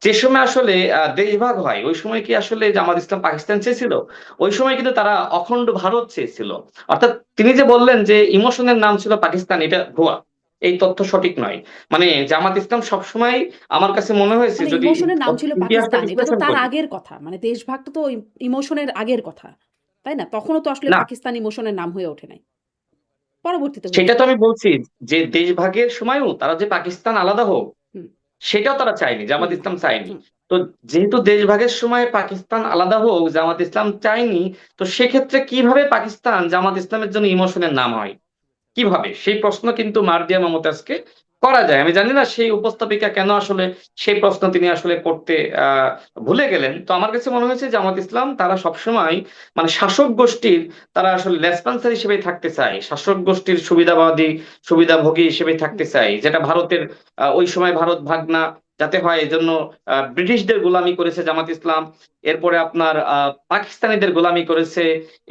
যে সময় আসলে দেশভাগ হয় ওই সময় কি আসলে জামাত ইসলাম পাকিস্তান চেয়েছিল? ওই সময় কিন্তু তারা অখণ্ড ভারত চেয়েছিল। অর্থাৎ তিনি যে বললেন যে ইমোশনের নাম ছিল পাকিস্তান, এটা ভুয়া। এই তথ্য সঠিক নয়। মানে জামাত ইসলাম সবসময় আমার কাছে মনে হয়েছে মানে যদি ইমোশনের নাম ছিল ইতিহাসটা পাকিস্তান। এটা তো বিশ্লেষণ তার করি। আগের কথা। মানে দেশভাগটা তো ইমোশনের আগের কথা। তাই না? তখনও তো আসলে না, পাকিস্তান ইমোশনের নাম হয়ে ওঠে নাই। পরবর্তীতে সেটা হয়েছে। তো আমি বলছি যে দেশভাগের সময়ও তারা যে পাকিস্তান আলাদা হোক হুম, সেটাও তারা চায়নি, জামাত হুম, ইসলাম চায়নি। হুম। তো যেহেতু দেশভাগের সময় পাকিস্তান আলাদা হোক জামাত ইসলাম চায়নি, তো সেক্ষেত্রে কিভাবে পাকিস্তান জামাত ইসলামের জন্য ইমোশনের নাম হয়? কিভাবে? সেই প্রশ্ন কিন্তু মার্জিয়া মমতাজকে করা যায়। আমি জানি না সেই উপস্থাপিকা কেন আসলে সেই প্রশ্ন তিনি আসলে করতে আ ভুলে গেলেন। তো আমার কাছে মনে হয়েছে জামাত ইসলাম তারা সবসময় মানে শাসক গোষ্ঠীর তারা আসলে লেসপন্সার হিসেবেই থাকতে চায়। শাসক গোষ্ঠীর সুবিধাবাদী, সুবিধাভোগী হিসেবেই থাকতে হুম, চায়। যেটা ভারতের ওই সময় ভারত ভাগ না যাতে হয় এজন্য ব্রিটিশদের গোলামি করেছে জামাত ইসলাম। এরপরে আপনার পাকিস্তানিদের গোলামি করেছে।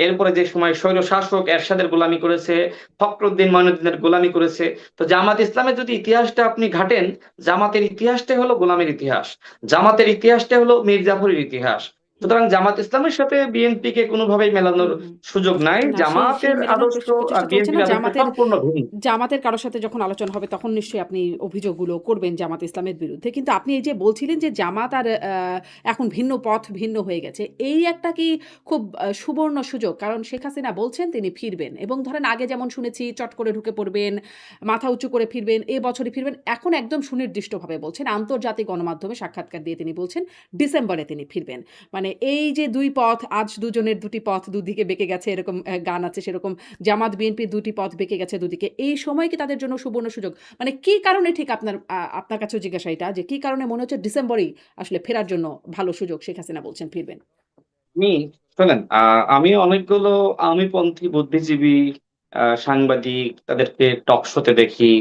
এরপরে যে সময় স্বৈরশাসক এরশাদের গোলামি করেছে। ফখরুদ্দিন মঈনুদ্দিনের গোলামি করেছে। তো জামাত ইসলামের যদি ইতিহাসটা আপনি ঘাটেন, জামাতের ইতিহাসটাই হলো গোলামীর ইতিহাস। জামাতের ইতিহাসটাই হলো মীর জাফরের ইতিহাস। হুম, সুতরাং জামাত ইসলামের সাথে বিএনপিকে কোনোভাবেই মেলানোর হুম, হুম। সুযোগ নাই। না, সেই জামাতের মেলানোর আদর্শ আর প্রচেষ্টা চলছে না। বিএনপির আদর্শ সম্পূর্ণ ভিন্ন। জামাতের কারো সাথে যখন আলোচনা হবে তখন নিশ্চয়ই আপনি অভিযোগগুলো করবেন জামাত ইসলামের বিরুদ্ধে। কিন্তু আপনি এই যে বলছিলেন যে জামাত আর এখন ভিন্ন পথ ভিন্ন হয়ে গেছে। এই একটা কি খুব সুবর্ণ সুযোগ? কারণ শেখ হাসিনা বলছেন তিনি ফিরবেন এবং ধরেন আগে যেমন শুনেছি চট করে ঢুকে পড়বেন, মাথা উঁচু করে ফিরবেন, এ বছরই ফিরবেন। এখন একদম সুনির্দিষ্টভাবে বলছেন, আন্তর্জাতিক গণমাধ্যমে সাক্ষাৎকার দিয়ে তিনি বলছেন ডিসেম্বরে তিনি ফিরবেন। মানে মানে এই যে ২ পথ, আজ দুজনের দুটি পথ দুদিকে বেঁকে গেছে এরকম গান আছে সেরকম জামাত বিএনপির ২ টি পথ বেঁকে গেছে দুদিকে। এই সময় কি তাদের জন্য সুবর্ণ সুযোগ? মানে কি কারণে ঠিক আপনার কাছেও জিজ্ঞাসা এটা যে কি কারণে মনে হচ্ছে ডিসেম্বরেই আসলে ফেরার জন্য ভালো সুযোগ শেখ হাসিনা বলছেন ফিরবেন? আমি শোনেন, আমি অনেকগুলো আওয়ামীপন্থী বুদ্ধিজীবী, সাংবাদিক তাদেরকে টক শোতে দেখি,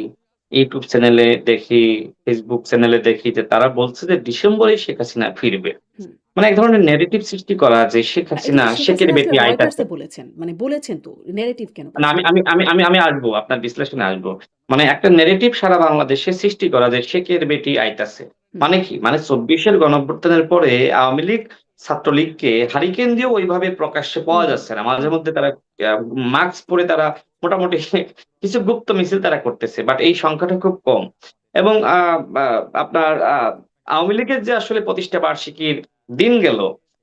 ইউটিউব চ্যানেলে দেখি, ফেসবুক চ্যানেলে দেখি যে তারা বলছে যে ডিসেম্বরেই শেখ হাসিনা ফিরবে। হুম। মানে এক ধরনের নেগেটিভ সৃষ্টি করা যে শেখ না এটা হাসিনা তো শেখ শেখের হাসিনা আসলে বেটি আইতাছে। রয়টার্সে বলেছেন। মানে বলেছেন তো ন্যারেটিভ কেন না, করছেন আমি আমি এগুলো? আমি আমি আমি আসবো, আপনার বিশ্লেষণে আসবো। মানে একটা নেগেটিভ সারা বাংলাদেশে সৃষ্টি করা যে শেখের বেটি আইতাছে। হুম, মানে কি? মানে ২৪-এর গণঅভ্যুত্থানের পরে আওয়ামী লীগ, ছাত্রলীগকে হারিকেন দিয়েও ওইভাবে প্রকাশ্যে পাওয়া হুম, যাচ্ছে না। মাঝে হুম, মধ্যে তারা মাস্ক পরে তারা মোটামুটি কিছু গুপ্ত মিছিল তারা করতেছে। বাট এই সংখ্যাটা খুব কম। এবং আপনার আওয়ামী লীগের যে আসলে প্রতিষ্ঠা বার্ষিকীর দিন গেল,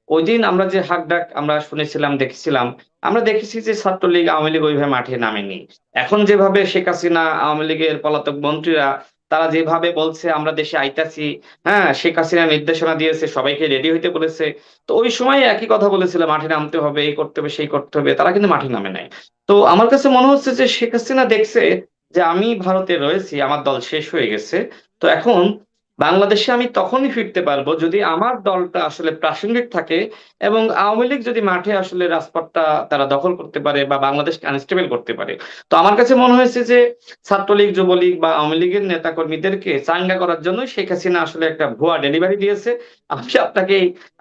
ওইদিন আমরা যে হাকডাক আমরা শুনেছিলাম, দেখেছিলাম, আমরা দেখেছি যে ছাত্রলীগ, আওয়ামী লীগ ওইভাবে মাঠে নামেনি। এখন যেভাবে শেখ হাসিনা, আওয়ামী লীগের পলাতক মন্ত্রীরা তারা যেভাবে বলছে আমরা দেশে আইতাছি, হ্যাঁ, শেখ হাসিনা নির্দেশনা দিয়েছে, সবাইকে রেডি হইতে বলেছে। তো ওই সময় একই কথা বলেছিল, মাঠে নামতে হবে, এই করতে হবে, সেই করতে হবে। তারা কিন্তু মাঠে নামে নাই। তো আমার কাছে মনে হচ্ছে যে শেখ হাসিনা দেখছে যে আমি ভারতে রয়েছি, আমার দল শেষ হয়ে গেছে। তো এখন বাংলাদেশে আমি তখনই ফিরতে পারবো যদি আমার দলটা আসলে প্রাসঙ্গিক থাকে এবং আওয়ামী লীগ যদি মাঠে আসলে রাজপথটা তারা দখল করতে পারে বা বাংলাদেশকে আনস্টেবল করতে পারে। তো আমার কাছে মনে হয়েছে যে ছাত্রলীগ, যুবলীগ বা আওয়ামী লীগের নেতা কর্মীদেরকে চাঙ্গা করার জন্য শেখ হাসিনা আসলে একটা ভুয়া ডেলিভারি দিয়েছে। আমি আপনাকে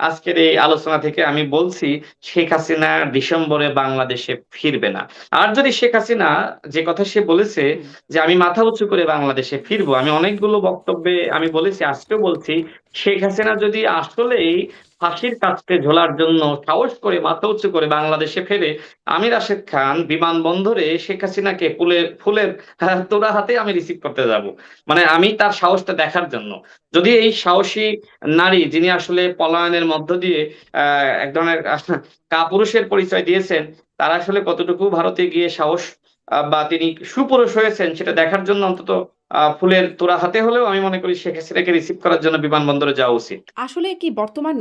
আজকের এই আলোচনা থেকে আমি বলছি, শেখ হাসিনা ডিসেম্বরে বাংলাদেশে ফিরবে না। আর যদি শেখ হাসিনা যে কথা সে বলেছে হুম। যে আমি মাথা উঁচু করে বাংলাদেশে ফিরবো, আমি অনেকগুলো বক্তব্যে আমি বলেছি, আজকেও বলছি, শেখ হাসিনা যদি আসলেই ফাঁসির কাস্টে ঝোলার জন্য সাহস করে মাথা উঁচু করে বাংলাদেশে ফেরে, আমি রাশেদ খান বিমানবন্দরে শেখ হাসিনাকে ফুলের তোড়া হাতে আমি রিসিভ করতে যাব। মানে আমি তার সাহসটা দেখার জন্য। যদি এই সাহসী নারী, যিনি আসলে পলায়নের মধ্য দিয়ে এক ধরনের কাপুরুষের পরিচয় দিয়েছেন, তারা আসলে কতটুকু ভারতে গিয়ে সাহস বা তিনি সুপুরুষ হয়েছেন সেটা দেখার জন্য অন্তত ফুলের তোড়া হাতে হলেও আমি মনে করি শেখ হাসিনাকে রিসিভ করার জন্য বিমানবন্দরে যাওয়া উচিত। আসলে কি বর্তমান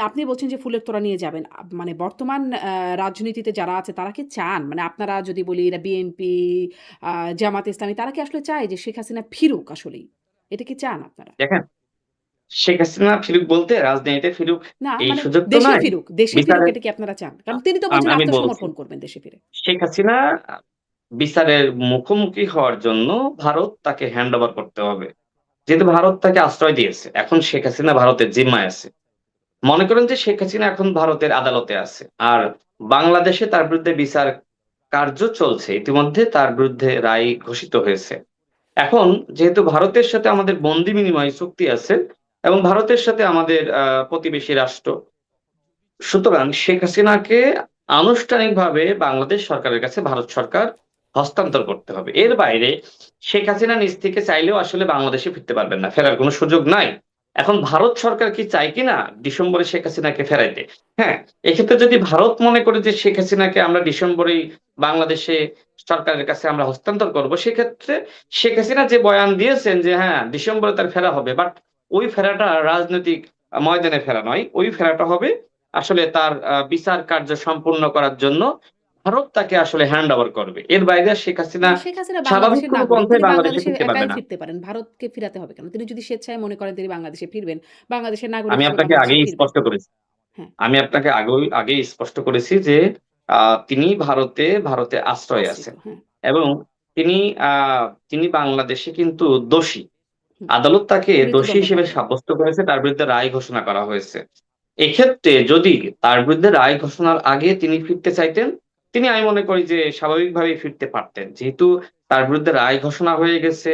আপনি বলছেন যে ফুলের তোড়া নিয়ে যাবেন। মানে বর্তমান রাজনীতিতে যারা আছে তারা কি চান? মানে আপনারা যদি বলি এরা বিএনপি, আ জামাত ইসলামী তারা কি আসলে চায় যে শেখ হাসিনা ফিরুক আসলেই? এটা কি চান আপনারা? দেখেন, শেখ হাসিনা ফিরুক বলতে রাজনীতিতে ফিরুক না এই মানে সুযোগ তো দেশে নাই। ফিরুক, দেশে ফিরুক বিচারের এটা কি আপনারা চান? কারণ আ তিনি তো বলছেন আমি বলছি, আত্মসমর্পণ করবেন দেশে ফিরে। শেখ হাসিনা বিচারের মুখোমুখি হওয়ার জন্য ভারত তাকে হ্যান্ড ওভার করতে হবে। যেহেতু ভারত তাকে আশ্রয় দিয়েছে, এখন শেখ হাসিনা ভারতের জিম্মায় আছে। মনে করেন যে শেখ হাসিনা এখন ভারতের আদালতে আছে। আর বাংলাদেশে তার বিরুদ্ধে বিচার কার্য চলছে। ইতিমধ্যে তার বিরুদ্ধে রায় ঘোষিত হয়েছে। এখন যেহেতু ভারতের সাথে আমাদের বন্দি বিনিময় চুক্তি আছে এবং ভারতের সাথে আমাদের প্রতিবেশী রাষ্ট্র, সুতরাং শেখ হাসিনাকে আনুষ্ঠানিকভাবে বাংলাদেশ সরকারের কাছে ভারত সরকার হস্তান্তর করতে হবে। এর বাইরে শেখ হাসিনা নিজ থেকে চাইলেও আসলে বাংলাদেশে ফিরতে পারবেন না, ফেরার কোনো সুযোগ নাই। এখন ভারত সরকার কি চায় কিনা ডিসেম্বরে শেখ হাসিনাকে ফেরাইতে? হ্যাঁ, এক্ষেত্রে যদি ভারত মনে করে যে শেখ হাসিনাকে আমরা ডিসেম্বরেই বাংলাদেশে সরকারের কাছে আমরা হস্তান্তর করব, সেক্ষেত্রে শেখ হাসিনা যে বয়ান দিয়েছেন যে হ্যাঁ ডিসেম্বরে তার ফেরা হবে, বাট ওই ফেরাটা রাজনৈতিক ময়দানে ফেরা নয়, ওই ফেরাটা হবে আসলে তার বিচার কার্য সম্পূর্ণ করার জন্য ভারত তাকে আসলে হ্যান্ড ওভার করবে। এর বাইরে শেখ হাসিনা না শেখ হাসিনা স্বাভাবিক বাংলাদেশের কোনো নাগরিক। পন্থায় তিনি বাংলাদেশে বাংলাদেশে ফিরতে পারবে একাই না। ফিরতে পারেন। ভারতকে ফিরাতে হবে কেন? তিনি যদি স্বেচ্ছায় মনে করেন তিনি বাংলাদেশে ফিরবেন, বাংলাদেশের নাগরিক আমি হিসেবে আপনাকে বাংলাদেশে আগেই ফিরবেন। স্পষ্ট করেছি। হ্যাঁ, আমি আপনাকে আগেই স্পষ্ট করেছি যে তিনি ভারতে আশ্রয়ে আশ্রিত। আছেন হ্যাঁ, এবং তিনি আ তিনি বাংলাদেশে কিন্তু দোষী। হুম। আদালত তাকে দোষী হিসেবে মৃত্যুদণ্ডপ্রাপ্ত। সাব্যস্ত করেছে, তার বিরুদ্ধে রায় ঘোষণা করা হয়েছে। এক্ষেত্রে যদি তার বিরুদ্ধে রায় ঘোষণার আগে তিনি ফিরতে চাইতেন, তিনি আমি মনে করি যে স্বাভাবিকভাবেই ফিরতে পারতেন। যেহেতু তার বিরুদ্ধে রায় ঘোষণা হয়ে গেছে,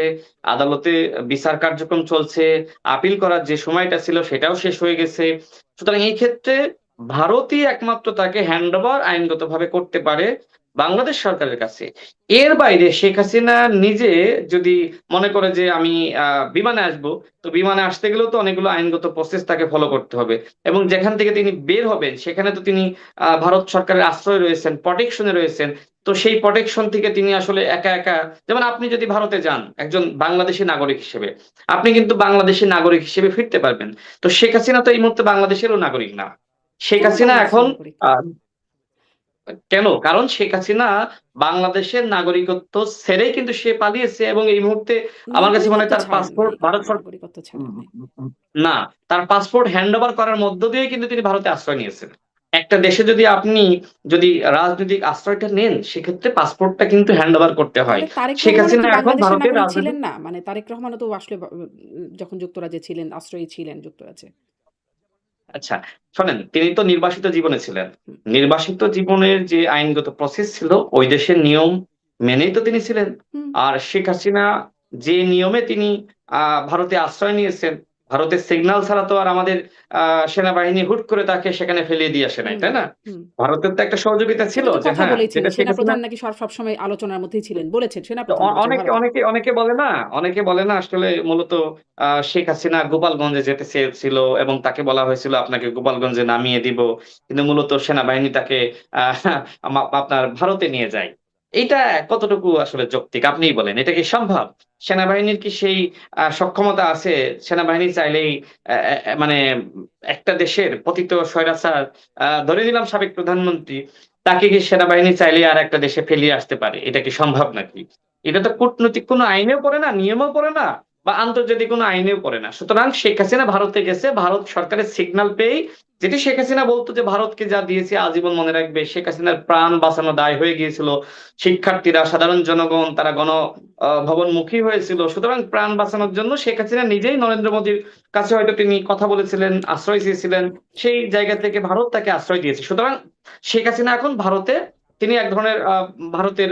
আদালতে বিচার কার্যক্রম চলছে, আপিল করার যে সময়টা ছিল সেটাও শেষ হয়ে গেছে। সুতরাং এই ক্ষেত্রে ভারতই একমাত্র তাকে হ্যান্ডওভার আইনগতভাবে করতে পারে বাংলাদেশ সরকারের কাছে। এর বাইরে শেখ হাসিনা নিজে যদি মনে করে যে আমি বিমানে আসবো, তো বিমানে আসতে গেলেও তো অনেকগুলো আইনগত প্রসেস তাকে ফলো করতে হবে। এবং যেখান থেকে তিনি বের হবেন সেখানে তো তিনি ভারত সরকারের আশ্রয় রয়েছেন, প্রটেকশনে রয়েছেন। তো সেই প্রটেকশন থেকে তিনি আসলে একা যেমন আপনি যদি ভারতে যান একজন বাংলাদেশী নাগরিক হিসেবে, আপনি কিন্তু বাংলাদেশী নাগরিক হিসেবে ফিরতে পারবেন। তো শেখ হাসিনা তো এই মুহূর্তে বাংলাদেশেরও নাগরিক না। শেখ কেন হাসিনা বাংলাদেশের এখন নাগরিক? কেন? কারণ শেখ হাসিনা বাংলাদেশের নাগরিকত্ব ছেড়েই কিন্তু সে পালিয়েছে, এবং এই মুহূর্তে আমার কাছে মনে হয় নাগরিকত্ব তার ছাড়েন পাসপোর্ট নাই। ভারত সরকার নাগরিকত্ব ছাড়েন নাই। না, তার পাসপোর্ট হ্যান্ড ওভার করার মধ্য দিয়ে কিন্তু তিনি ভারতে আশ্রয় নিয়েছেন। একটা দেশে যদি আপনি যদি রাজনৈতিক আশ্রয়টা নেন, সেক্ষেত্রে পাসপোর্টটা কিন্তু হ্যান্ড ওভার করতে হয়। তাহলে তারেক শেখ রহমানও হাসিনা তো এখন বাংলাদেশের ভারতের নাগরিক ছিলেন রাজনৈতিক না? মানে তারেক রহমানও তো আসলে যখন যুক্তরাজ্যে ছিলেন, আশ্রয়ী ছিলেন যুক্তরাজ্যে। আচ্ছা, শোনেন, তিনি তো নির্বাসিত জীবনে ছিলেন। হুম, নির্বাসিত জীবনের যে আইনগত প্রসেস ছিল, ওই দেশের নিয়ম মেনেই তো তিনি ছিলেন। হুম, আর শেখ হাসিনা যে নিয়মে তিনি ভারতে আশ্রয় নিয়েছেন, ভারতের সিগন্যাল ছাড়া তো আর আমাদের সেনাবাহিনী হুট করে তাকে সেখানে ফেলিয়ে দিয়ে আসে নাই, হুম, তাই না? হুম। ভারতের তো একটা সহযোগিতা ছিল, সেটা তো যে কথা হ্যাঁ, বলেইছিলেন। যেটা শেখ হাসিনা। সেনাপ্রধান নাকি সবসময় আলোচনার মধ্যেই ছিলেন। বলেছেন, তো সেনাপ্রধান বলেছেন অনেকে ভারতের। অনেকে অনেকে বলে না, অনেকে বলে না আসলে মূলত শেখ হাসিনা গোপালগঞ্জে যেতে চেয়েছিল, এবং তাকে বলা হয়েছিল আপনাকে গোপালগঞ্জে নামিয়ে দিব, কিন্তু মূলত সেনাবাহিনী তাকে আপনার ভারতে নিয়ে যায়। এইটা কতটুকু আসলে যৌক্তিক আপনিই বলেন, এটা কি সম্ভব? সেনাবাহিনীর কি সেই সক্ষমতা আছে? সেনাবাহিনী চাইলেই মানে একটা দেশের পতিত স্বৈরাচার, ধরে নিলাম সাবেক প্রধানমন্ত্রী, তাকে কি সেনাবাহিনী চাইলে আর একটা দেশে ফেলিয়ে আসতে পারে? এটা কি সম্ভব নাকি? এটা তো কূটনৈতিক কোনো আইনেও পড়ে না, নিয়মেও পড়ে না, বা আন্তর্জাতিক কোনো আইনেও পড়ে না। সুতরাং শেখ হাসিনা ভারতে গেছে, ভারত সরকারের সিগন্যাল পেয়েই, যেটি শেখ হাসিনা বলতো যে ভারতকে যা দিয়েছে আজীবন মনে রাখবে। শেখ হাসিনার প্রাণ বাঁচানো দায় হয়ে গিয়েছিল। শিক্ষার্থীরা, সাধারণ জনগণ, তারা ভবনমুখী হয়েছিল। সুতরাং প্রাণ বাঁচানোর জন্য শেখ হাসিনা নিজেই নরেন্দ্র মোদীর কাছে হয়তো তিনি কথা বলেছিলেন, আশ্রয় চেয়েছিলেন। সেই জায়গা থেকে ভারত তাকে আশ্রয় দিয়েছে। সুতরাং শেখ হাসিনা এখন ভারতে, তিনি এক ধরনের ভারতের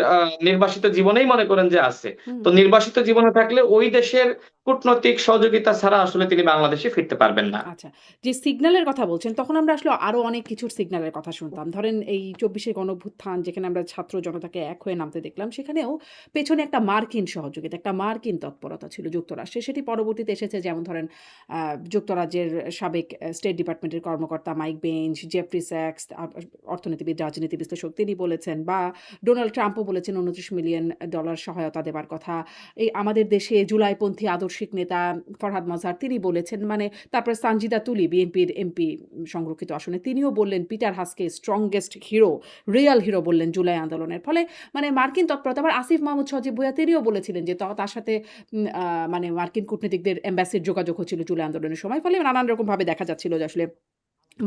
নির্বাসিত জীবনেই মনে করেন যে আছে। হুম। তো নির্বাসিত জীবনে থাকলে ওই দেশের কূটনৈতিক সহযোগিতা ছাড়া আসলে তিনি বাংলাদেশে ফিরতে পারবেন না। আচ্ছা। যে সিগন্যালের কথা বলছেন, তখন আমরা আসলে আরো অনেক কিছুর সিগন্যালের কথা শুনতাম। ধরেন এই ২৪শে গণঅভ্যুত্থান যেখানে আমরা ছাত্র জনতাকে এক হয়ে নামতে দেখলাম, সেখানেও পেছনে একটা মার্কিন সহযোগিতা, একটা মার্কিন তৎপরতা ছিল যুক্তরাষ্ট্রে। সেটি পরবর্তীতে এসেছে, যেমন ধরেন আ যুক্তরাজ্যের সাবেক স্টেট ডিপার্টমেন্টের কর্মকর্তা মাইক বেঞ্চ, জেফ্রি স্যাক্স, অর্থনীতিবিদ, রাজনীতি বিশ্লেষক, তিনি বলেছেন, বা ডোনাল্ড ট্রাম্পও বলেছেন $২৯ মিলিয়ন সহায়তা দেবার কথা। এই আমাদের দেশে জুলাইপন্থী আদর্শিক নেতা ফরহাদ মজহার, তিনি বলেছেন। মানে তারপরে সানজিদা তুলি, বিএনপির এমপি সংরক্ষিত আসনে, তিনিও বললেন পিটার হাসকে স্ট্রংগেস্ট হিরো, রিয়াল হিরো বললেন জুলাই আন্দোলনের। ফলে মানে মার্কিন তৎপরতা। আবার আসিফ মাহমুদ সজীব ভুঁইয়া, তিনিও বলেছিলেন যে তার সাথে মানে মার্কিন কূটনীতিকদের এম্বাসির যোগাযোগ হচ্ছিল জুলাই আন্দোলনের সময়। ফলে নানান রকমভাবে দেখা যাচ্ছিল যে আসলে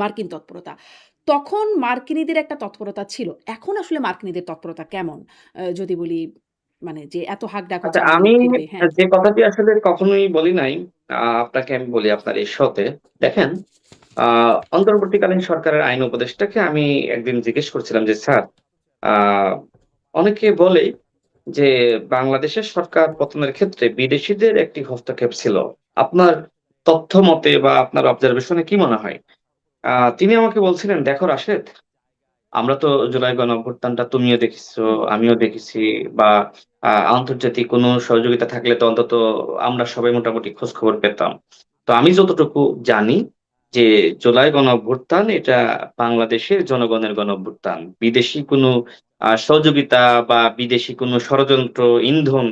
মার্কিন তৎপরতা। তখন মার্কিনীদের একটা তৎপরতা ছিল। এখন আসলে মার্কিনীদের তৎপরতা কেমন? যদি বলি, মানে যে এত হাক ডাক আচ্ছা, হচ্ছে আওয়ামী আমি লীগ ফিরবে। হ্যাঁ। যে কথাটি আসলে কখনোই বলি নাই, আপনাকে আমি বলি আপনার এই শোতে। দেখেন, অন্তর্বর্তীকালীন সরকারের আইন উপদেষ্টাকে আমি একদিন জিজ্ঞেস করছিলাম যে, স্যার, আহ অনেকে বলে যে বাংলাদেশের সরকার পতনের ক্ষেত্রে বিদেশিদের একটি হস্তক্ষেপ ছিল। আপনার তথ্য মতে বা আপনার অবজারভেশনে কি মনে হয়? তিনি আমাকে বলছিলেন, দেখো রাশেদ, আমরা তো জুলাই গণঅভ্যুত্থানটা তুমিও দেখেছো, হুম, আমিও দেখেছি, বা আন্তর্জাতিক কোনো সহযোগিতা থাকলে তো অন্তত আমরা সবাই মোটামুটি খোঁজ খবর পেতাম। তো আমি যতটুকু জানি যে জুলাই গণঅভ্যুত্থান এটা বাংলাদেশের জনগণের গণঅভ্যুত্থান। বিদেশি কোনো সহযোগিতা বা বিদেশি কোনো ষড়যন্ত্র, ইন্ধন,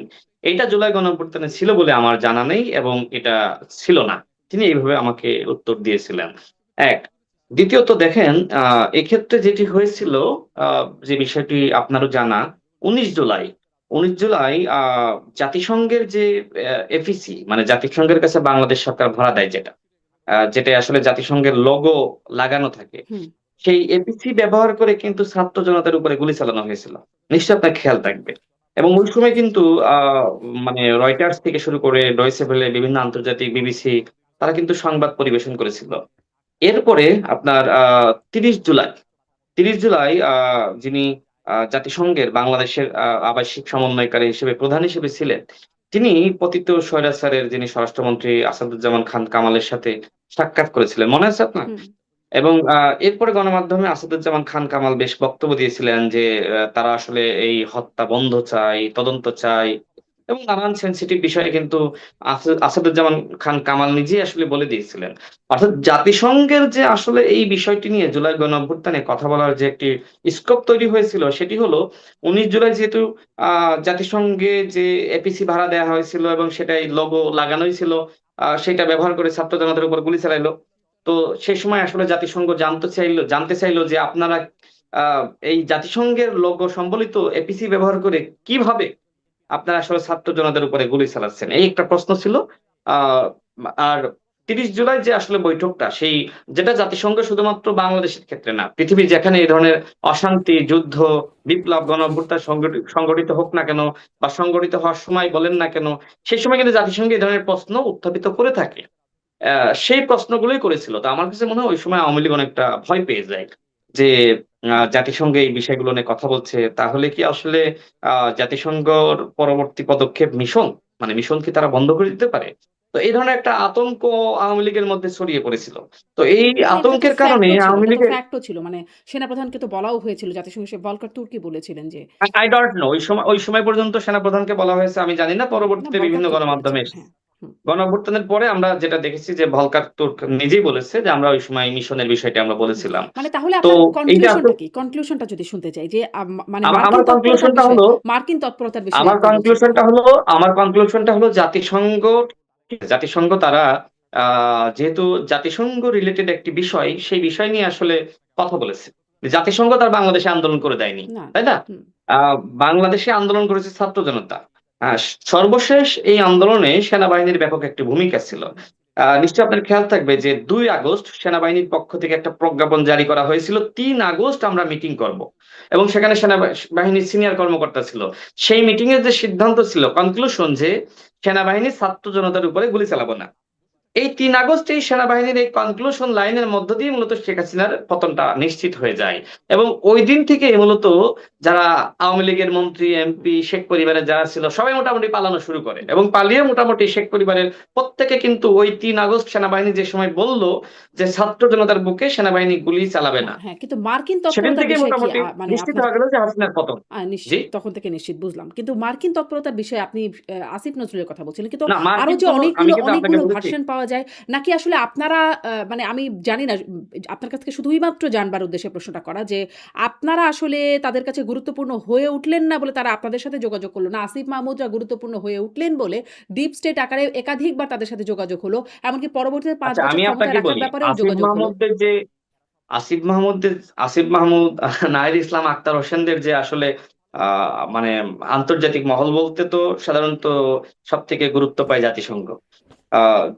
এটা জুলাই গণঅভ্যুত্থানে ছিল বলে আমার জানা নেই, এবং এটা ছিল না। তিনি এইভাবে আমাকে উত্তর দিয়েছিলেন। এক। দ্বিতীয়ত দেখেন, এক্ষেত্রে যেটি হয়েছিল, যে বিষয়টি আপনারও জানা, ১৯ জুলাই ১৯ জুলাই জাতিসংঘের যে এফিসি, মানে জাতিসংঘের কাছে বাংলাদেশ সরকার ভাড়া দেয় যেটা, যেটায় আসলে জাতিসংঘের লোগো লাগানো থাকে। হুম। সেই এপিসি ব্যবহার করে কিন্তু ছাত্র জনতার উপরে গুলি চালানো হয়েছিল। নিশ্চয়ই আপনার খেয়াল থাকবে। এবং ওই সময় কিন্তু আ মানে রয়টার্স থেকে শুরু করে ডয়েচে ভেলে, বিভিন্ন আন্তর্জাতিক বিবিসি, তারা কিন্তু সংবাদ পরিবেশন করেছিল। এরপরে আপনার ৩০ জুলাই ৩০ জুলাই যিনি জাতিসংঘের বাংলাদেশের আবাসিক সমন্বয়কারী হিসেবে, প্রধান হিসেবে ছিলেন, তিনি পতিত স্বৈরাচারের যিনি স্বরাষ্ট্রমন্ত্রী আসাদুজ্জামান খান কামালের সাথে সাক্ষাৎ করেছিলেন। মনে আছে আপনার? হুম, এবং এরপরে গণমাধ্যমে আসাদুজ্জামান খান কামাল বেশ বক্তব্য দিয়েছিলেন যে তারা আসলে এই হত্যা বন্ধ চায়, তদন্ত চায়, এবং নানান সেনসিটিভ বিষয়ে কিন্তু আসাদুজ্জামান খান কামাল নিজেই আসলে বলে দিয়েছিলেন। অর্থাৎ জাতিসংঘের যে আসলে এই বিষয়টি নিয়ে জুলাই গণঅভ্যুত্থানে কথা বলার যে একটি স্কোপ তৈরি হয়েছিল, সেটি হলো ১৯ জুলাই যেহেতু জাতিসংঘে যে এপিসি ভাড়া দেয়া হয়েছিল এবং সেটাই লোগো লাগানোই ছিল, সেটা ব্যবহার করে ছাত্র জনতার উপর গুলি চালাইলো। তো তো সেই সময় আসলে জাতিসংঘ জানতে চাইলো যে আপনারা এই জাতিসংঘের লোগো সম্বলিত এপিসি ব্যবহার করে কিভাবে আপনারা আসলে ছাত্র জনতার উপরে গুলি চালাচ্ছেন, এই একটা প্রশ্ন ছিল। আহ আর 30 জুলাই যে আসলে বৈঠকটা, যেটা জাতিসংঘ শুধুমাত্র বাংলাদেশের ক্ষেত্রে না, পৃথিবী যেখানে এই ধরনের অশান্তি, যুদ্ধ, বিপ্লব, গণঅভ্যুত্থান সংগঠিত হোক না কেন বা সংগঠিত হওয়ার সময় বলেন না কেন, সেই সময় কিন্তু জাতিসংঘ এই ধরনের প্রশ্ন উত্থাপিত করে থাকে। সেই প্রশ্নগুলোই করেছিল। তো আমার কাছে মনে হয় ওই সময় আওয়ামী লীগ অনেকটা ভয় পেয়ে যায় যে জাতিসংঘে এই বিষয়গুলো নিয়ে কথা বলছে, তাহলে কি আসলে জাতিসংঘর পরবর্তী পদক্ষেপ মিশন কি তারা বন্ধ করে দিতে পারে? তো এই ধরনের একটা আতঙ্ক আওয়ামী লীগের মধ্যে ছড়িয়ে পড়েছিল। তো এই না, আতঙ্কের কারণে আওয়ামী এটা তো লীগের ফ্যাক্টও ছিল। মানে সেনাপ্রধানকে তো বলাও হয়েছিল, জাতিসংঘ সে ভলকার তুর্কি বলেছিলেন যে আই ডোন্ট নো ওই সময় পর্যন্ত সেনাপ্রধানকে বলা হয়েছে আমি জানি না, না, পরবর্তীতে ভলকার বিভিন্ন তুর্ক গণমাধ্যমে বলেছিলেন। এসেছে। হ্যাঁ। হুম। গণঅভ্যুত্থানের পরে আমরা যেটা দেখেছি যে ভলকার তুর্ক নিজেই বলেছে যে আমরা ওই সময় মিশনের বিষয়টা আমরা হুম। বলেছিলাম। মানে তাহলে তো আপনার এইটা আসলে কনক্লুশনটা কি? কনক্লুশনটা যদি শুনতে চাই যে মানে আমার কনক্লুশনটা হলো মার্কিন তৎপরতার বিষয়ে আমার আপনি বলছেন কি? কনক্লুশনটা হলো আমার কনক্লুশনটা হলো জাতিসংঘ তারা যেহেতু জাতিসংঘ রিলেটেড একটি বিষয়, সেই বিষয় নিয়ে আসলে কথা বলেছে। জাতিসংঘ তার বাংলাদেশে আন্দোলন করে দেয়নি, না। তাই না? হুম। আহ বাংলাদেশে আন্দোলন করেছে ছাত্র জনতা। সর্বশেষ এই আন্দোলনে সেনাবাহিনীর ব্যাপক একটি ভূমিকা ছিল। নিশ্চয়ই আপনার খেয়াল থাকবে যে 2 আগস্ট সেনাবাহিনীর পক্ষ থেকে একটা প্রজ্ঞাপন জারি করা হয়েছিল, 3 আগস্ট আমরা মিটিং করব, এবং সেখানে সেনাবাহিনীর সিনিয়র কর্মকর্তা ছিল। সেই মিটিং এর যে সিদ্ধান্ত ছিল, কনক্লুশন, যে সেনাবাহিনী ছাত্র জনতার উপরে গুলি চালাবো না। এই 3 আগস্ট এই সেনাবাহিনীর এই কনক্লুশন লাইনের মধ্য দিয়ে মূলত শেখ হাসিনার পতনটা নিশ্চিত হয়ে যায়। এবং ওই দিন থেকে মূলত যারা আওয়ামী লীগের মন্ত্রী, এমপি, শেখ পরিবারের যারা ছিল, সবাই মোটামুটি পালানো শুরু করে, এবং পালিয়ে মোটামুটি শেখ পরিবারের প্রত্যেকে কিন্তু ওই 3 আগস্ট সেনাবাহিনী যে সময় বলল যে ছাত্র জনতার বুকে সেনাবাহিনী গুলি চালাবে না, না, হ্যাঁ, কিন্তু মার্কিন সেদিন তৎপরতার থেকে বিষয়ে কি মোটামুটি মানে নিশ্চিত আপনার হয়ে গেল যে হাসিনার পতন। জি। নিশ্চিত, তখন থেকে নিশ্চিত বুঝলাম। কিন্তু মার্কিন তৎপরতার বিষয়ে আপনি আসিফ নজরুলের কথা বলছিলেন। কিন্তু না, আরো মার্কিন যে তো আমি অনেকগুলো, কিন্তু আপনাকে অনেকগুলো বলেছি। ভার্সন পাওয়া যায়, নাকি আসলে আপনারা মানে আমি জানি না, আপনার কাছ থেকে শুধুই মাত্র জানবার উদ্দেশ্যে প্রশ্নটা করা যে আপনারা আসলে তাদের কাছে গুরুত্বপূর্ণ হয়ে উঠলেন না বলে তারা আপনাদের সাথে যোগাযোগ করল না। আসিফ মাহমুদরা গুরুত্বপূর্ণ হয়ে উঠলেন বলে ডিপ স্টেট আকারে একাধিকবার তাদের সাথে যোগাযোগ হলো। এমনকি পরবর্তীতে ৫ আচ্ছা, বছর আমি ক্ষমতায় আপনাকে রাখার বলি, ব্যাপারেও আসিফ যোগাযোগ হলো। মাহমুদের যে আসিফ মাহমুদের আসিফ মাহমুদ, নাহিদ ইসলাম, আক্তার হোসেনদের যে আসলে মানে আন্তর্জাতিক মহল বলতে তো সাধারণত সব থেকে গুরুত্ব পায় জাতিসংঘ।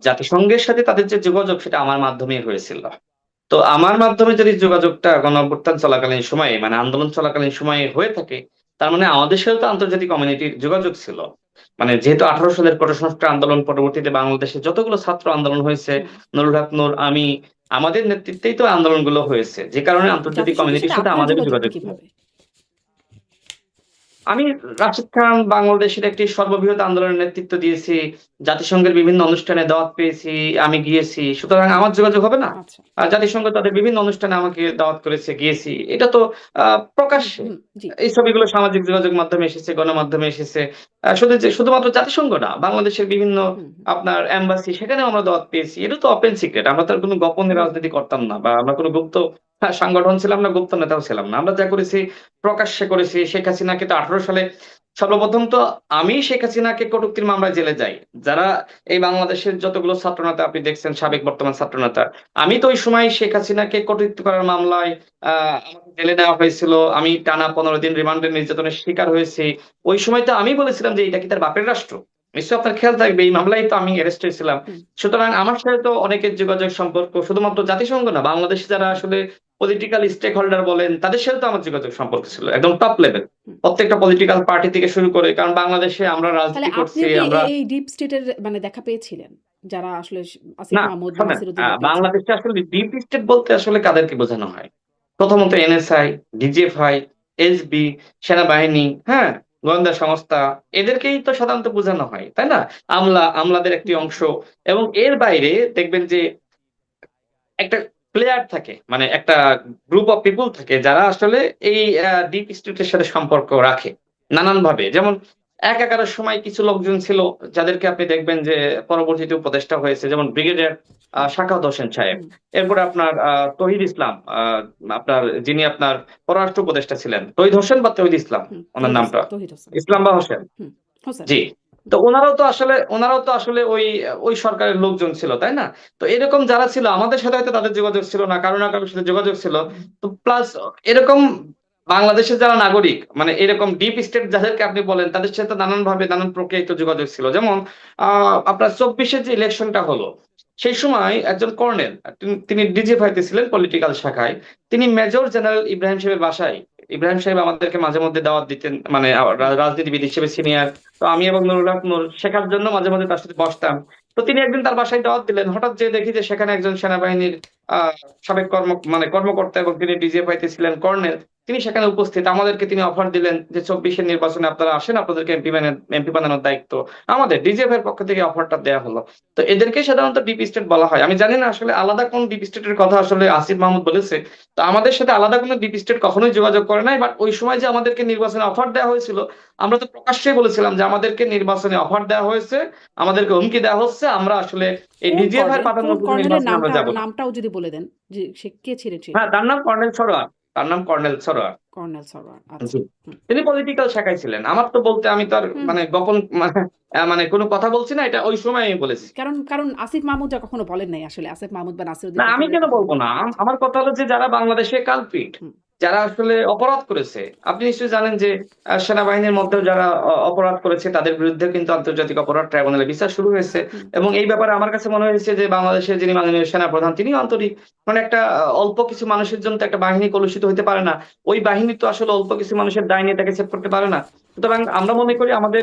জাতিসংঘের সাথে তাদের যে যোগাযোগ, সেটা আমার মাধ্যমেই হয়েছিল। তো আমার মাধ্যমে যদি যোগাযোগটা গণঅভ্যুত্থান চলাকালীন সময়ে, মানে আন্দোলন চলাকালীন সময়ে হয়ে থাকে, তার মানে আমাদের সাথে তো আন্তর্জাতিক কমিউনিটির যোগাযোগ ছিল। মানে যেহেতু 18 সালের কোটা সংস্কার আন্দোলন, পরবর্তীতে বাংলাদেশে যতগুলো ছাত্র আন্দোলন হয়েছে, হুম। নুরুল হক নূর, আমি, আমাদের নেতৃত্বেই তো আন্দোলনগুলো হয়েছে, যে কারণে আন্তর্জাতিক জাতিসংঘের কমিউনিটির সাথে সাথে আপনার আমাদেরও যোগাযোগটা যোগাযোগ ছিল। কিভাবে? আমি রাশিদ খান বাংলাদেশের একটি সর্ববৃহৎ আন্দোলনের নেতৃত্ব দিয়েছি, জাতিসংঘের বিভিন্ন অনুষ্ঠানে দাওয়াত পেয়েছি, আমি গিয়েছি, সুতরাং আমার যোগাযোগ হবে না? আচ্ছা। আর জাতিসংঘ তাদের বিভিন্ন অনুষ্ঠানে আমাকে দাওয়াত করেছে, গিয়েছি, এটা তো হুম, প্রকাশ্যে। হুম, জি। এই ছবিগুলো সামাজিক যোগাযোগ মাধ্যমে এসেছে, গণমাধ্যমে এসেছে। শুধুমাত্র জাতিসংঘ না, বাংলাদেশের বিভিন্ন হুম, হুম, আপনার এম্বাসি, সেখানেও আমরা দাওয়াত পেয়েছি। এটা তো ওপেন সিক্রেট, আমরা তার কোনো গোপনে হুম। রাজনীতি করতাম না, বা আমরা কোনো গুপ্ত সংগঠন ছিলাম না, গুপ্ত নেতাও ছিলাম না। আমরা যা করেছি প্রকাশ্যে করেছি। শেখ হাসিনাকে তো 18 সালে সর্বপ্রথম তো আমি শেখ হাসিনাকে কটূক্তির মামলায় জেলে যাই। যারা এই বাংলাদেশের যতগুলো ছাত্রনেতা আপনি দেখছেন, সাবেক বর্তমান ছাত্রনেতা, আমি তো ওই সময় শেখ হাসিনাকে কটূক্তি করার মামলায় আমাকে জেলে নেওয়া হয়েছিল। আমি টানা 15 দিন রিমান্ডের নির্যাতনের শিকার হয়েছি। ওই সময় তো আমি বলেছিলাম যে এটা কি তার বাপের রাষ্ট্র? নিশ্চয়ই আপনার খেয়াল থাকবে, এই মামলায় তো আমি অ্যারেস্ট হয়েছিলাম। হুম, সুতরাং আমার সাথে তো অনেকের যোগাযোগ সম্পর্ক, শুধুমাত্র জাতিসংঘ না, বাংলাদেশে যারা আসলে পলিটিক্যাল স্টেক হোল্ডার বলেন, তাদের সাথে তো আমার যোগাযোগ সম্পর্ক ছিল একদম টপ লেভেল, হুম। প্রত্যেকটা পলিটিক্যাল পার্টি থেকে শুরু করে। কারণ বাংলাদেশে আমরা তাহলে রাজনীতি করছি আপনিও কি আমরা। এই ডিপ স্টেটের মানে দেখা পেয়েছিলেন? যারা আসলে আসিফ না, মাহমুদ বা শোনেন, নাসিরউদ্দিনরা পেয়েছিলেন? বাংলাদেশে আসলে ডিপ স্টেট বলতে আসলে কাদেরকে বোঝানো হয়? প্রথমত এনএসআই, ডিজিএফআই, এসবি, সেনাবাহিনী, হ্যাঁ, গোয়েন্দা সংস্থা, এদেরকেই তো সাধারণত বোঝানো হয়, তাই না? আমলাদের একটি হুম, অংশ। এবং এর বাইরে দেখবেন যে একটা প্লেয়ার থাকে, মানে একটা গ্রুপ অফ পিপল থাকে, যারা আসলে এই ডিপ স্টেটের সাথে সম্পর্ক রাখে নানান ভাবে। যেমন 11 সময় কিছু লোকজন ছিল, যাদেরকে আপনি দেখবেন যে পরবর্তীতে উপদেষ্টা হয়েছে, যেমন ব্রিগেডিয়ার হুম, সাখাওয়াত হোসেন সাহেব। হুম, এরপরে আপনার তহিদ ইসলাম, আপনার যিনি আপনার পররাষ্ট্র উপদেষ্টা ছিলেন, তহিদ হোসেন বা তহিদ ইসলাম, হুম। ওনার নামটা তৌহিদ হোসেন। ইসলাম হুম, বা হোসেন। হুম। হোসেন। জি। তো ওনারাও তো আসলে ওই সরকারের লোকজন ছিল, তাই না? তো এরকম যারা ছিল আমাদের সাথে হয়তো তাদের যোগাযোগ ছিল না, কারো না কারোর সাথে যোগাযোগ ছিল। তো প্লাস এরকম বাংলাদেশের যারা নাগরিক মানে এরকম ডিপ স্টেট যাদেরকে আপনি বলেন তাদের সাথে নানানভাবে নানান প্রক্রিয়ায় যোগাযোগ ছিল। যেমন আপনার ২৪-এর যে ইলেকশনটা হলো সেই সময় একজন কর্নেল তিনি ডিজিএফআইতে ছিলেন পলিটিক্যাল শাখায়। তিনি মেজর জেনারেল ইব্রাহিম সাহেবের বাসায়, ইব্রাহিম সাহেব আমাদেরকে মাঝে মধ্যে দাওয়াত দিতেন, মানে রাজনীতিবিদ হিসেবে সিনিয়র। তো আমি এবং নুরুল হক নূর শেখার জন্য মাঝে মাঝে তার সাথে বসতাম। তো তিনি একদিন তার বাসায় দাওয়াত দিলেন, হঠাৎ যেয়ে দেখি যে সেখানে একজন সেনাবাহিনীর আহ সাবেক কর্মকর্তা এবং তিনি ডিজিএফআই তে ছিলেন কর্নেল, তিনি সেখানে উপস্থিত। আমাদেরকে তিনি অফার দিলেন যে ২৪-এর নির্বাচনে আপনারা আসেন, আপনাদেরকে এমপি বানানোর দায়িত্ব আমাদের। ডিজিএফআই এর পক্ষ থেকে অফারটা দেওয়া হলো। তো এদেরকে সাধারণত ডিপ স্টেট বলা হয়। আমি জানি না আসলে আলাদা কোন ডিপ স্টেটের কথা আসলে আসিফ মাহমুদ বলেছে। তো আমাদের সাথে আলাদা কোনো ডিপ স্টেট কখনোই যোগাযোগ করে নাই, বাট ওই সময় যে আমাদেরকে নির্বাচনে অফার দেওয়া হয়েছিল, আমরা তো প্রকাশ্যেই বলেছিলাম যে আমাদেরকে নির্বাচনে অফার দেওয়া হয়েছে, আমাদেরকে হুমকি দেওয়া হচ্ছে, আমরা আসলে এই ডিজিএফআই এর পাঠানো কোন কর্নেলের নির্বাচনে আমরা যাব না। নামটাও যদি বলে দেন যে সে কে ছিলেন হ্যাঁ, সেটা? তার নাম কর্নেল সরোয়ার। তার নাম কর্নেল সরোয়ার। কর্নেল সরোয়ার, আচ্ছা। জি। হুম, তিনি পলিটিক্যাল শাখায় ছিলেন। আমার তো বলতে আমি তো আর হুম। মানে গোপন মানে কোনো কথা বলছি না, এটা ওই সময় আমি বলেছি। কারণ কারণ আসিফ মাহমুদ যা কখনো বলেন নাই আসলে। আসিফ মাহমুদ বা না নাসিরউদ্দিন আমি পাটোয়ারি কেন কখনো বলবো বলেন না? নাই। আচ্ছা। আমার কথা হলো যে যারা বাংলাদেশে কালপিট, হুম, যারা আসলে অপরাধ করেছে, আপনি নিশ্চয়ই জানেন যে সেনাবাহিনীর মধ্যেও যারা অপরাধ করেছে তাদের বিরুদ্ধে কিন্তু আন্তর্জাতিক অপরাধ ট্রাইব্যুনালে বিচার শুরু হয়েছে। হুম। এবং এই ব্যাপারে আমার কাছে মনে হয়েছে যে বাংলাদেশের যিনি মাননীয় সেনাপ্রধান তিনি আন্তরিক। মানে একটা অল্প কিছু মানুষের জন্য তো একটা বাহিনী কলুষিত হতে পারে না। ওই বাহিনী তো আসলে অল্প কিছু মানুষের দায় নিয়ে তাকে সেভ করতে পারে না। সুতরাং আমরা মনে করি আমাদের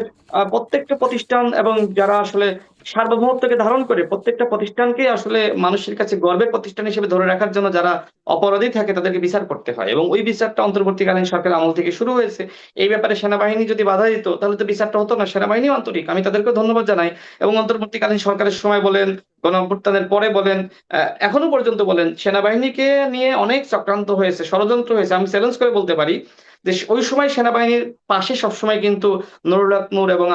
প্রত্যেকটা প্রতিষ্ঠান এবং যারা আসলে সার্বভৌমত্বকে ধারণ করে প্রত্যেকটা প্রতিষ্ঠানকে আসলে মানুষের কাছে গর্বের প্রতিষ্ঠান হিসেবে ধরে রাখার জন্য যারা অপরাধী থাকে তাদেরকে বিচার করতে হয়, এবং ওই বিচারটা অন্তর্বর্তীকালীন সরকার আমল থেকে শুরু হয়েছে। এই ব্যাপারে সেনাবাহিনী যদি বাধা দিত তাহলে তো বিচারটা হতো না। সেনাবাহিনীও আন্তরিক, আমি তাদেরকে ধন্যবাদ জানাই। এবং অন্তর্বর্তীকালীন সরকারের সময় বলেন, গণ অভ্যুত্থানের পরে বলেন, এখনো পর্যন্ত বলেন, সেনাবাহিনীকে নিয়ে অনেক চক্রান্ত হয়েছে, ষড়যন্ত্র হয়েছে। আমি চ্যালেঞ্জ করে বলতে পারি যে ওই সময় সেনাবাহিনীর পাশে সবসময় কিন্তু নুরুল হক নূর এবং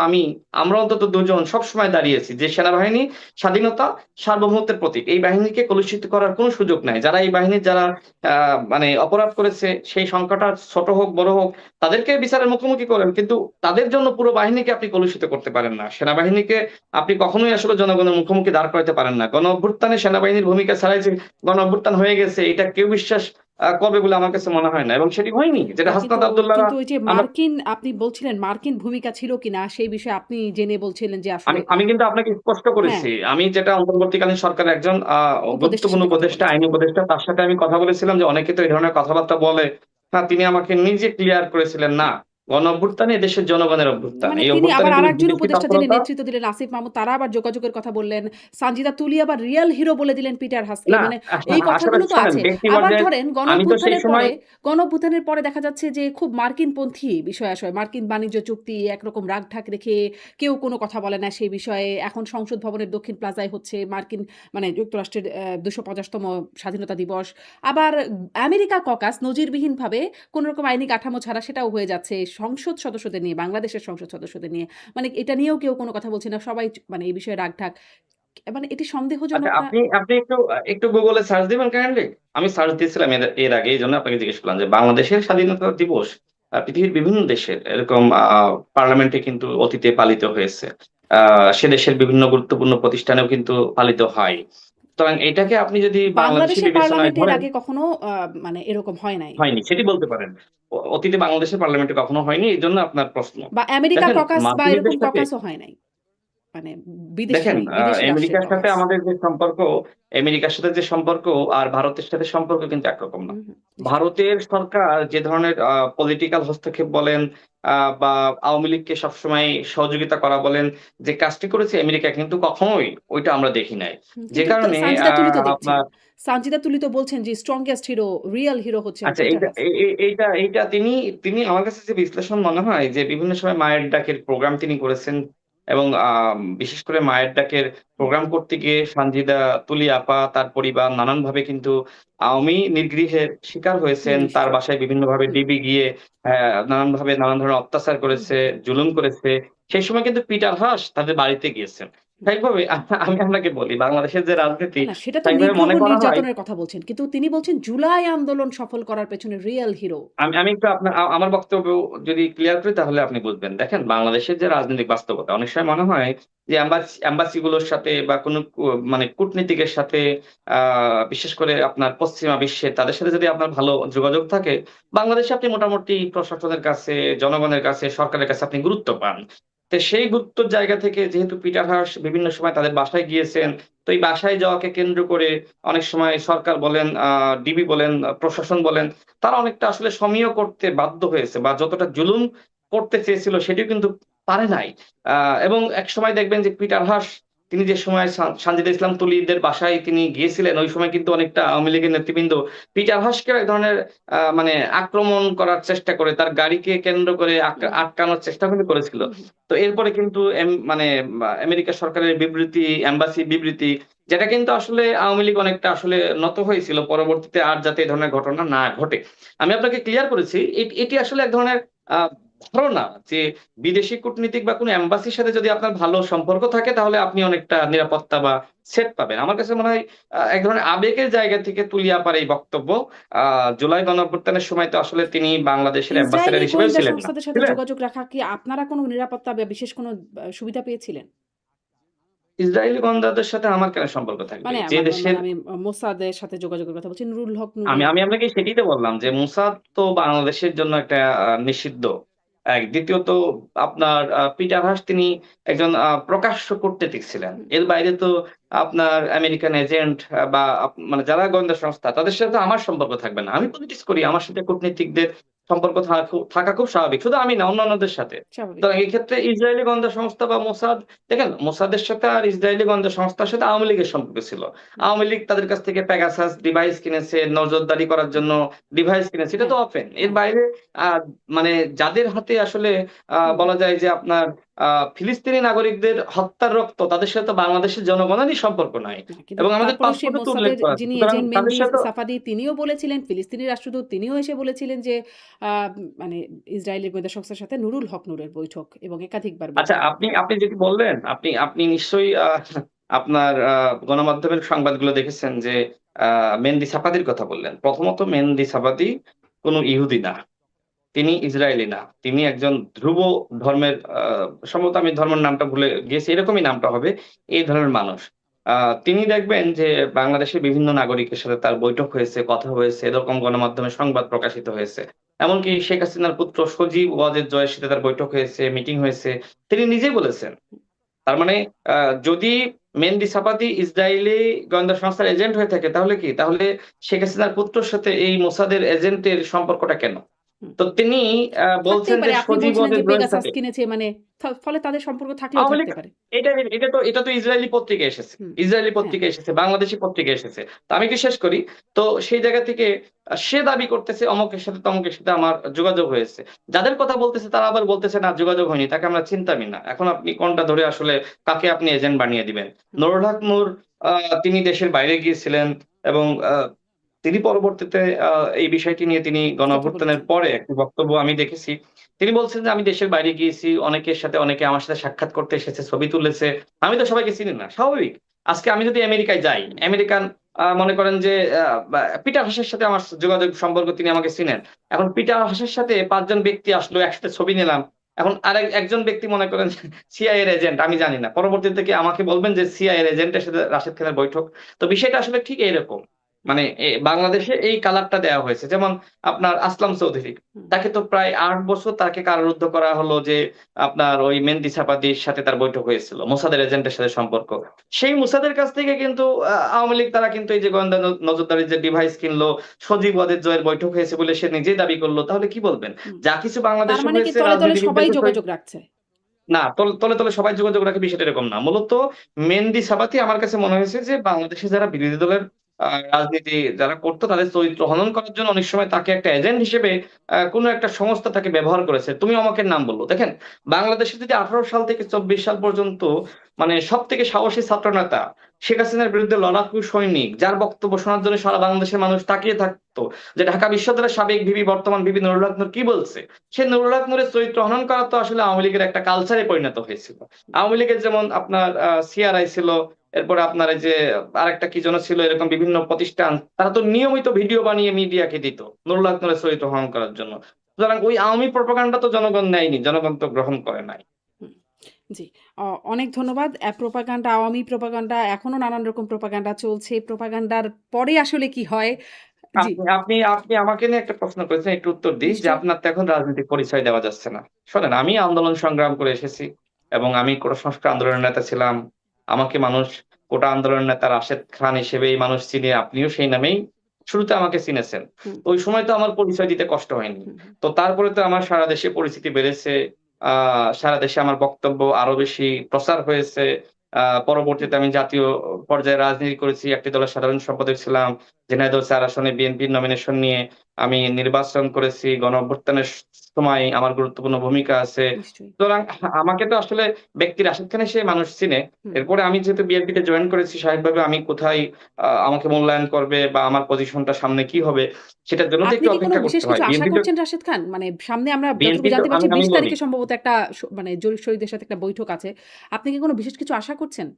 আমরা অন্তত দুজন সবসময় দাঁড়িয়েছি যে সেনাবাহিনী স্বাধীনতা সার্বভৌমত্বের প্রতীক। এই বাহিনীকে কলুষিত করার কোনো সুযোগ নাই। যারা এই বাহিনীর যারা মানে অপরাধ করেছে, সেই সংখ্যাটা ছোট হোক বড় হোক, তাদেরকে বিচারের মুখোমুখি করেন, কিন্তু তাদের জন্য পুরো বাহিনীকে আপনি কলুষিত করতে পারেন না। সেনাবাহিনীকে আপনি কখনোই আসলে জনগণের মুখোমুখি দাঁড় করাতে পারেন না। গণ অভ্যুত্থানে সেনাবাহিনীর ভূমিকা ছাড়াই যে গণ অভ্যুত্থান হয়ে গেছে এটা কেউ বিশ্বাস করবে বলে আমার কাছে মনে হয় না, এবং সেটি হয়নি, যেটা না, হাসনাত আব্দুল্লাহরা। কিন্তু ওই যে আমরা আপনি বলছিলেন মার্কিন ভূমিকা ছিল কিনা সেই বিষয়ে আপনি জেনে বলছিলেন যে আসলে আমি আমি কিন্তু আপনাকে স্পষ্ট হ্যাঁ, করেছি, আমি যেটা অন্তর্বর্তীকালীন সরকারের একজন উপদেষ্টার গুরুত্বপূর্ণ সাথে কথা উপদেষ্টা, বলেছেন। আইনি উপদেষ্টা, তার সাথে আমি কথা বলেছিলাম যে অনেকে তো এই ধরনের কথাবার্তা বলে। হ্যাঁ, তিনি আমাকে নিজে ক্লিয়ার করেছিলেন, না, গণ অভ্যুত্থান এদেশের জনগণের অভ্যুত্থান, মানে এই তিনি অভ্যুত্থানে আবার কোনো আরেকজন বিদেশি উপদেষ্টা যিনি তৎপরতা। নেতৃত্ব দিলেন আসিফ মাহমুদ, তারা আবার যোগাযোগের কথা বললেন। সানজিদা তুলি আবার রিয়াল হিরো বলে দিলেন পিটার হাসকে। না, মানে এই আসলে কথাগুলো তো শোনেন, আছে। ব্যক্তি আবার পর্যায়ে ধরেন আমি তো সেই সময় গণ অভ্যুত্থানের পরে দেখা যাচ্ছে যে খুব মার্কিনপন্থী বিষয় আসয়। মার্কিন বাণিজ্য চুক্তি একরকম রাগঢাক রেখে কেউ কোনো কথা বলে না সেই বিষয়ে। এখন সংসদ ভবনের দক্ষিণ প্লাজায় হচ্ছে মার্কিন মানে যুক্তরাষ্ট্রের ২৫০তম স্বাধীনতা দিবস। আবার আমেরিকা ককাস নজিরবিহীনভাবে কোনো রকম আইনি কাঠামো ছাড়া সেটাও হয়ে যাচ্ছে সংসদ সদস্যদের নিয়ে, বাংলাদেশের সংসদ সদস্যদের নিয়ে। মানে এটা নিয়েও কেউ কোনো কথা বলছে না। সবাই মানে এই বিষয়ে রাগঢাক। মানে এটি আচ্ছা, সন্দেহজনক না? আপনি আপনি একটু একটু গুগলে সার্চ দিবেন কাইন্ডলি। আমি সার্চ দিয়েছিলাম এর এর আগে, এই জন্য আপনাকে জিজ্ঞেস করলাম যে বাংলাদেশের স্বাধীনতা দিবস পৃথিবীর বিভিন্ন দেশের এরকম পার্লামেন্টে কিন্তু অতীতে পালিত হয়েছে। সে দেশের বিভিন্ন গুরুত্বপূর্ণ প্রতিষ্ঠানেও কিন্তু পালিত হয়। সুতরাং এটাকে আপনি যদি বাংলাদেশি বাংলাদেশের বিবেচনায় পার্লামেন্টে এর ধরেন, আগে কখনো মানে এরকম হয় নাই। হয়নি সেটি বলতে পারেন। অতীতে বাংলাদেশের পার্লামেন্টে কখনো হয়নি, এই জন্য আপনার প্রশ্ন। বা আমেরিকা দেখেন, ককাস বা এরকম মার্কিনীদের সাথে, ককাসও হয় নাই। মানে দেখেন বিদেশি রাষ্ট্রের আমেরিকার সাথে ককাস। আমাদের যে সম্পর্ক, আমেরিকার সাথে যে সম্পর্ক আর ভারতের সাথে সম্পর্ক কিন্তু একরকম না। হুম, হুম, নিশ্চয়ই। ভারতের সরকার যে ধরনের পলিটিক্যাল হস্তক্ষেপ বলেন বা আওয়ামী লীগকে সবসময় সহযোগিতা করা বলেন, যে কাজটি করেছে আমেরিকা, কিন্তু কখনোই ওইটা আমরা দেখি নাই। যে কিন্তু কারণে সানজিদা তুলি তো দেখছেন। আপনার, সানজিদা তুলি তো বলছেন যে স্ট্রংগেস্ট হিরো, রিয়াল হিরো হচ্ছেন আচ্ছা, পিটার এইটা হাস। এইটা তিনি তিনি আমার কাছে যে বিশ্লেষণ মনে হয় যে বিভিন্ন সময় মায়ের ডাকের প্রোগ্রাম তিনি করেছেন, এবং বিশেষ করে মায়ের ডাকের হুম, প্রোগ্রাম করতে গিয়ে সানজিদা তুলি আপা তার পরিবার নানানভাবে কিন্তু আওয়ামী নিগৃহের শিকার হয়েছেন। তার নিশ্চয়ই। বাসায় বিভিন্নভাবে হুম, ডিবি গিয়ে নানান ধরনের অত্যাচার হুম, করেছে, জুলুম করেছে। সেই সময় কিন্তু পিটার হাস তাদের বাড়িতে গিয়েছেন। স্বাভাবিকভাবে আমি আপনাকে বলি বাংলাদেশের যে রাজনীতি না, না সেটা তো স্বাভাবিকভাবে নিগ্রহ মনে করা হয়। নির্যাতনের কথা বলছেন। কিন্তু তিনি বলছেন জুলাই আন্দোলন সফল করার পেছনে রিয়াল হিরো। আমি একটু আপনার আমার বক্তব্য যদি ক্লিয়ার করি তাহলে আপনি বুঝবেন। দেখেন বাংলাদেশের যে রাজনৈতিক বাস্তবতা অনেক সময় মনে হয় যে এম্বাসি গুলোর সাথে বা কোনো মানে কূটনীতিকের সাথে আ বিশেষ করে আপনার পশ্চিমা বিশ্বে তাদের সাথে যদি আপনার ভালো যোগাযোগ থাকে, বাংলাদেশে আপনি মোটামুটি প্রশাসনের কাছে, জনগণের কাছে, সরকারের কাছে আপনি গুরুত্ব পান। তো সেই গুরুত্বের জায়গা থেকে যেহেতু পিটার হাস বিভিন্ন সময় তাদের বাসায় গিয়েছেন, তো এই বাসায় যাওয়াকে কেন্দ্র করে অনেক সময় সরকার বলেন, ডিবি বলেন, প্রশাসন বলেন তারা অনেকটা আসলে সমীহ করতে বাধ্য হয়েছে বা যতটা জুলুম করতে চেয়েছিল সেটিও কিন্তু পারে নাই। আ এবং একসময় দেখবেন যে পিটার হাস তিনি যে সময় সানজিদা ইসলাম তুলিদের বাসায় তিনি গিয়েছিলেন, ওই সময় কিন্তু অনেকটা আওয়ামী লীগের নেতৃবৃন্দ পিটার হাসকেও এক ধরনের মানে আক্রমণ করার চেষ্টা করে তার গাড়িকে কেন্দ্র করে হুম, আটকানোর চেষ্টা কিন্তু করেছিল। হুম, হুম। তো এরপরে কিন্তু মানে আমেরিকা সরকারের বিবৃতি, এম্বাসি বিবৃতি যেটা কিন্তু আসলে আওয়ামী লীগ অনেকটা আসলে নত হয়েছিল পরবর্তীতে আর যাতে এ ধরনের ঘটনা না ঘটে। আমি আপনাকে ক্লিয়ার করেছি এটি আসলে এক ধরনের আ ধারণা যে বিদেশি কূটনীতিক বা কোনো এম্বাসির সাথে যদি আপনার ভালো সম্পর্ক থাকে তাহলে আপনি অনেকটা নিরাপত্তা বা সেফ পাবেন। আমার কাছে মনে হয় এক ধরনের আবেগের জায়গা থেকে তুলিয়া আপার এই বক্তব্য। আ জুলাই গণঅভ্যুত্থানের সময় তো আসলে তিনি বাংলাদেশের ইসরায়েলি অ্যাম্বাসেডর হিসেবেও গোয়েন্দা ছিলেন না। সংস্থাদের সাথে ছিলেন? যোগাযোগ রাখা কি আপনারা কোনো নিরাপত্তা বা বিশেষ কোনো সুবিধা পেয়েছিলেন? ইসরায়েলি গোয়েন্দাদের সাথে আমার কেন সম্পর্ক থাকবে? মানে যে মানে দেশের মানে আমি মোসাদের সাথে যোগাযোগের কথা বলছি। নুরুল হক নুরি। আমি আমি আপনাকে সেটিই তো বললাম যে হুম, মোসাদ তো বাংলাদেশের জন্য একটা নিষিদ্ধ। এক দ্বিতীয়ত আপনার পিটার হাস তিনি একজন প্রকাশ্য কূটনীতিক ছিলেন। হুম, এর বাইরে তো আপনার আমেরিকান এজেন্ট বা মানে যারা গোয়েন্দা সংস্থা তাদের সাথে তো আমার সম্পর্ক থাকবে না। আমি পলিটিক্স করি। আমার সাথে কূটনীতিকদের সম্পর্ক থাকা খুব স্বাভাবিক। শুধু আমি না অন্যান্যদের সাথে। তো স্বাভাবিক। এই ক্ষেত্রে ইসরায়েলি গোয়েন্দা সংস্থা বা মোসাদ দেখেন মোসাদের সাথে আর ইসরায়েলি গোয়েন্দা সংস্থার সাথে আওয়ামী লীগের সম্পর্ক ছিল। হুম, আওয়ামী লীগ তাদের কাছ থেকে পেগাসাস ডিভাইস কিনেছে, নজরদারি করার হুম, জন্য ডিভাইস কিনেছে। এটা হ্যাঁ, তো ওপেন। এর হ্যাঁ, বাইরে আ মানে যাদের হাতে আসলে হুম, বলা যায় যে আপনার আ ফিলিস্তিনি নাগরিকদের হত্যার রক্ত তাদের সাথে তো বাংলাদেশের জনগণেরই সম্পর্ক নাই। না কিন্তু এবং আমাদের তারপরেও সেই পাসপোর্টে তো উল্লেখ মোসাদের করা আছে। যিনি সুতরাং এজেন্ট তাদের মেহেদী সাথে সাফাদি তিনিও বলেছিলেন, ফিলিস্তিনি রাষ্ট্রদূত তিনিও এসে বলেছিলেন যে আ মানে ইসরায়েলি গোয়েন্দা সংস্থার সাথে নুরুল হক নূরের বৈঠক এবং একাধিকবার আচ্ছা বৈঠক আপনি হবে। আপনি যেটি বললেন, আপনি নিশ্চয়ই আপনার গণমাধ্যমের সংবাদগুলো দেখেছেন যে আ মেহেদী সাফাদির কথা বললেন। প্রথমত মেহেদী সাফাদি কোন ইহুদি না। তিনি ইসরায়েলি না। তিনি একজন ধ্রুব ধর্মের সম্ভবত আমি ধর্মের নামটা ভুলে গিয়েছি। এরকমই নামটা হবে। এই ধরনের মানুষ। আ তিনি দেখবেন যে বাংলাদেশের বিভিন্ন নাগরিকের সাথে তার বৈঠক হয়েছে, কথা হয়েছে, এরকম গণমাধ্যমে সংবাদ প্রকাশিত হয়েছে। এমনকি শেখ হাসিনার পুত্র সজীব ওয়াজেদ জয়ের সাথে তার বৈঠক হয়েছে, মিটিং হয়েছে। তিনি নিজেই বলেছেন। তার মানে আ যদি মেহেদী সাফাদি ইসরায়েলি গোয়েন্দা সংস্থার এজেন্ট হয়ে থাকে তাহলে কি? তাহলে শেখ হাসিনার পুত্রর সাথে এই মোসাদের এজেন্টের সম্পর্কটা কেন? হুম। তো তিনি বলছেন থাকতেই যে পারে। আপনি সজীব বলছিলেন যে ওয়াজেদ জয়ের পেগাসাস সাথে কিনেছে মানে ফলে তাদের সম্পর্ক থাকলেও আওয়ামী লীগ থাকতে পারে। এটা তো ইসরায়েলি পত্রিকায় এসেছে। হুম, ইসরায়েলি হ্যাঁ, পত্রিকায় এসেছে, বাংলাদেশী পত্রিকায় এসেছে। তো আমি একটু শেষ করি। তো সেই জায়গা থেকে সে দাবি করতেছে অমুকের সাথে তমুকের সাথে আমার যোগাযোগ হয়েছে। যাদের কথা বলতেছে তারা আবার বলতেছে না যোগাযোগ হয়নি। তাকে আমরা চিনতামই না। এখন আপনি কোনটা ধরে আসলে কাকে আপনি এজেন্ট বানিয়ে দিবেন? হুম, নুরুল হক নূর আ তিনি দেশের বাইরে গিয়েছিলেন এবং তিনি পরবর্তীতে আ এই বিষয়টি নিয়ে তিনি কথা গণঅভ্যুত্থানের বলেছেন। পরে একটি বক্তব্য আমি দেখেছি। তিনি বলছেন যে, "আমি দেশের বাইরে গিয়েছি। অনেকের সাথে অনেকে আমার সাথে সাক্ষাৎ করতে এসেছে, ছবি তুলেছে। আমি তো সবাইকে চিনি না।" স্বাভাবিক। আজকে আমি যদি আমেরিকায় যাই, হুম, আমেরিকান মনে করেন যে আ বা পিটার হাসের সাথে আমার যোগাযোগ সম্পর্ক তিনি আমাকে চিনেন। এখন পিটার হাসের সাথে ৫ জন ব্যক্তি আসলো, একসাথে ছবি নিলাম। এখন একজন ব্যক্তি মনে করেন সিআইএ এর এজেন্ট আমি জানি না। পরবর্তীতে কি আমাকে বলবেন যে সিআইএ এর এজেন্টের সাথে রাশেদ খানের বৈঠক? তো বিষয়টা আসলে ঠিক এইরকম। হুম, মানে বাংলাদেশে এই কালারটা দেয়া হয়েছে। যেমন আপনার আসলাম চৌধুরী। হুম, তাকে তো প্রায় ৮ বছর তাকে কারারুদ্ধ করা হলো যে আপনার ওই মেহেদী সাফাদির সাথে তার বৈঠক হয়েছিল। মোসাদের এজেন্টের সাথে সম্পর্ক। সেই মোসাদের কাছ থেকে কিন্তু আওয়ামী লীগ তারা কিন্তু এই যে গোয়েন্দা নজরদারির যে ডিভাইস কিনলো, সজীব ওয়াজেদ জয়ের বৈঠক হয়েছে বলে সে নিজেই দাবি করল। তাহলে কি বলবেন? হুম। যা কিছু তার বাংলাদেশে মানে কি হয়েছে তলে, তলে সবাই রাজনীতিবিদদের সহিত যোগাযোগ রাখছে? না, তলে সবাই যোগাযোগ রাখে বিষয়টা এরকম না। মূলত মেহেদী সাবাতি আমার কাছে মনে হয়েছে যে বাংলাদেশে যারা বিরোধী দলের রাজনীতি যারা করতো তাদের চরিত্র হনন করার জন্য অনেক সময় তাকে একটা এজেন্ট হিসেবে কোনো একটা সংস্থা তাকে ব্যবহার করেছে। তুমি অমকের নাম বলল। দেখেন বাংলাদেশে যদি 18 সাল থেকে 24 সাল পর্যন্ত মানে সবথেকে সাহসী ছাত্রনেতা শেখ হাসিনার বিরুদ্ধে লড়াকু সৈনিক, যার বক্তব্য শোনার জন্য সারা বাংলাদেশের মানুষ তাকিয়ে থাকতো, যে ঢাকা বিশ্ববিদ্যালয়ের সাবেক ভিপি বর্তমান ভিপি নুরুল হক নূর কি বলছে? সে নুরুল হক নূরের চরিত্র হনন করা তো আসলে আওয়ামী লীগের একটা কালচারে পরিণত হয়েছিল। আওয়ামী লীগের যেমন আপনার সিআরআই ছিল, এরপরে আপনার এই যে আরেকটা কি যেন ছিল, এরকম বিভিন্ন প্রতিষ্ঠান তারা তো নিয়মিত ভিডিও বানিয়ে মিডিয়াকে দিত নুরুল হক নূরের চরিত্র হনন করার জন্য। সুতরাং ওই আওয়ামী প্রপাগান্ডা তো জনগণ নেয়নি, জনগণ তো গ্রহণ করে নাই। হুম, জি। অনেক ধন্যবাদ। প্রোপাগান্ডা, আওয়ামী প্রোপাগান্ডা, এখনো নানান রকম প্রোপাগান্ডা চলছে। এই প্রোপাগান্ডার পরে আসলে কি হয়? জি, আপনি আপনি আপনি আমাকে নিয়ে একটা প্রশ্ন করেছেন, একটু উত্তর দিই যে নিশ্চয়ই। আপনার তো এখন রাজনৈতিক পরিচয় দেওয়া যাচ্ছে না। শোনেন, আমি আন্দোলন সংগ্রাম করে এসেছি এবং আমি কোটা সংস্কার আন্দোলনের নেতা ছিলাম। আমাকে মানুষ কোটা আন্দোলনের নেতা রাশেদ খান হিসেবেই মানুষ চিনে, আপনিও সেই নামেই শুরুতে আমাকে চিনেছেন। হুম, তো ওই সময় তো আমার পরিচয় দিতে কষ্ট হয়নি। হুম, হুম, তো তারপরে তো আমার সারা দেশে পরিচিতি বেড়েছে। আ সারা দেশে আমার বক্তব্য আরো বেশি প্রচার হয়েছে। হুম, পরবর্তীতে আমি জাতীয় পর্যায়ে রাজনীতি করেছি। একটি দলের সাধারণ সম্পাদক ছিলাম। ঝিনাইদহ ৪ আসনে বিএনপির নমিনেশন নিয়ে আমি নির্বাচন করেছি। গণঅভ্যুত্থানের সময় আমার গুরুত্বপূর্ণ ভূমিকা আছে। নিশ্চয়ই। সুতরাং আমাকে তো আসলে ব্যক্তি রাশেদ খান হিসেবে মানুষ চিনে। হুম। এরপরে আমি যেহেতু বিএনপিতে জয়েন করেছি, স্বাভাবিকভাবে আমি কোথায় আমাকে মূল্যায়ন করবে বা আমার পজিশনটা সামনে কি হবে সেটার জন্য তো আপনি একটু কি কোনো অপেক্ষা বিশেষ করতে কিছু হয়। আশা বিএনপি তো করছেন রাশেদ খান? মানে সামনে আমরা যতটুকু বিএনপি তো জানতে পারছি আমি ২০ আমি বলি। তারিখে সম্ভবত একটা মানে জরিপ শরীফদের সাথে একটা বৈঠক আছে। আপনি কি কোনো বিশেষ কিছু আশা করছেন?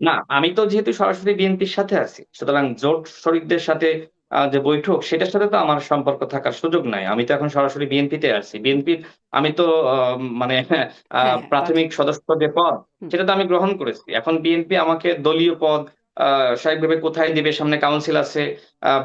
না, আমি তো যেহেতু সরাসরি বিএনপির সাথে আছি। সুতরাং জোট শরিকদের সাথে যে বৈঠক সেটার সাথে তো আমার সম্পর্ক থাকার সুযোগ নাই। আমি তো এখন সরাসরি বিএনপিতে আছি। বিএনপির আমি তো মানে হ্যাঁ, হ্যাঁ, তা প্রাথমিক ঠিক। সদস্য যে পদ হুম। সেটা তো আমি গ্রহণ করেছি। এখন বিএনপি আমাকে দলীয় পদ আ স্বাভাবিকভাবে কোথায় দিবে, সামনে কাউন্সিল আছে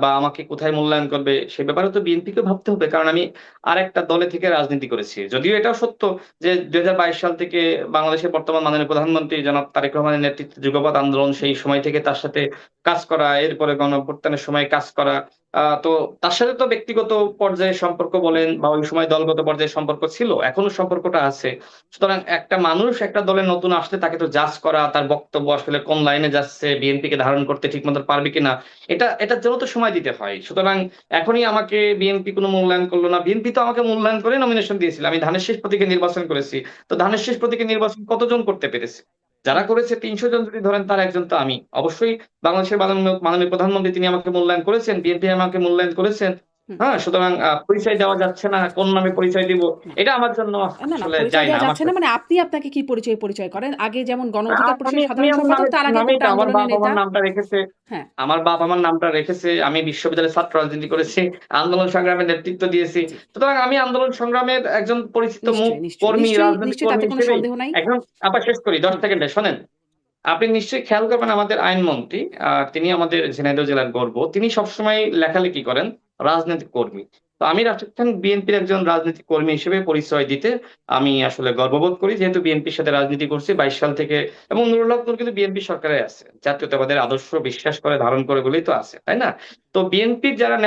বা আমাকে কোথায় মূল্যায়ন করবে সে ব্যাপারেও তো বিএনপিকেও ভাবতে হবে। কারণ আমি আরেকটা দলে থেকে রাজনীতি করেছি। যদিও এটাও সত্য যে ২০২২ সাল থেকে বাংলাদেশের বর্তমান মাননীয় প্রধানমন্ত্রী জনাব তারেক রহমানের নেতৃত্বে যুগপৎ আন্দোলন, সেই সময় থেকে তার সাথে কাজ করা, এরপরে গণঅভ্যুত্থানের সময় কাজ করা। তো তার সাথে তো ব্যক্তিগত পর্যায়ে সম্পর্ক বলেন বা ওই সময় দলগত পর্যায়ে সম্পর্ক ছিল, এখনো সম্পর্কটা আছে। সুতরাং একটা মানুষ একটা দলে নতুন আসলে তাকে তো জাজ করা, তার বক্তব্য আসলে কোন লাইনে যাচ্ছে, বিএনপিকে ধারণ করতে ঠিকমতো পারবে কিনা, এটার জন্য তো সময় দিতে হয়। সুতরাং এখনই আমাকে বিএনপি কোনো মূল্যায়ন করল না। বিএনপি তো আমাকে মূল্যায়ন করে নমিনেশন দিয়েছিল। আমি ধানের শীষ প্রতীকে নির্বাচন করেছি। তো ধানের শীষ প্রতীকে নির্বাচন কতজন করতে পেরেছে? যারা হুম, করেছে ৩০০ জন যদি ধরেন, তার একজন তো আমি। অবশ্যই বাংলাদেশের মাননীয় প্রধানমন্ত্রী তিনি আমাকে মূল্যায়ন করেছেন, বিএনপি আমাকে মূল্যায়ন করেছেন। হুম। হ্যাঁ? সুতরাং পরিচয় দেওয়া যাচ্ছে না, কোন নামে পরিচয় দিব, না। এটা আমার জন্য না, না, আসলে পরিচয় যায় না দেওয়া আমার যাচ্ছে না সাথে। মানে আপনি আপনাকে কি পরিচয় করেন? আগে যেমন গণ অধিকার আমি পরিষদের আমি সাধারণ আমার সম্পাদক, তার আগে নামেই কোটা তো আমার আন্দোলনের বাপ নেতা। আমার নামটা রেখেছে। হ্যাঁ, আমার বাপ আমার নামটা রেখেছে। আমি বিশ্ববিদ্যালয়ে ছাত্র রাজনীতি করেছি। আন্দোলন সংগ্রামে নেতৃত্ব দিয়েছি। জি। সুতরাং আমি আন্দোলন সংগ্রামের একজন পরিচিত মুখ, নিশ্চয়ই, নিশ্চয়ই। কর্মী, নিশ্চয়ই, রাজনৈতিক নিশ্চয়ই কর্মী তাতে কোনো হিসেবেই সন্দেহ নাই। এখন আবার শেষ করি ১০ হুম, সেকেন্ডে শোনেন। আপনি নিশ্চয়ই খেয়াল করবেন আমাদের আইনমন্ত্রী, তিনি আমাদের ঝিনাইদহ জেলার গর্ব। তিনি সবসময় লেখালেখি করেন, রাজনৈতিক কর্মী। তো আমি রাশেদ খান বিএনপির একজন রাজনৈতিক কর্মী হিসেবে পরিচয় দিতে আমি আসলে গর্ববোধ করি। যেহেতু বিএনপির সাথে রাজনীতি করছি ২২ সাল থেকে, এবং নুরুল হক নূর কিন্তু বিএনপি সরকারে আছে। জাতীয়তাবাদের আদর্শ বিশ্বাস করে, ধারণ করে বলেই তো আছে, তাই না? তো বিএনপির যারা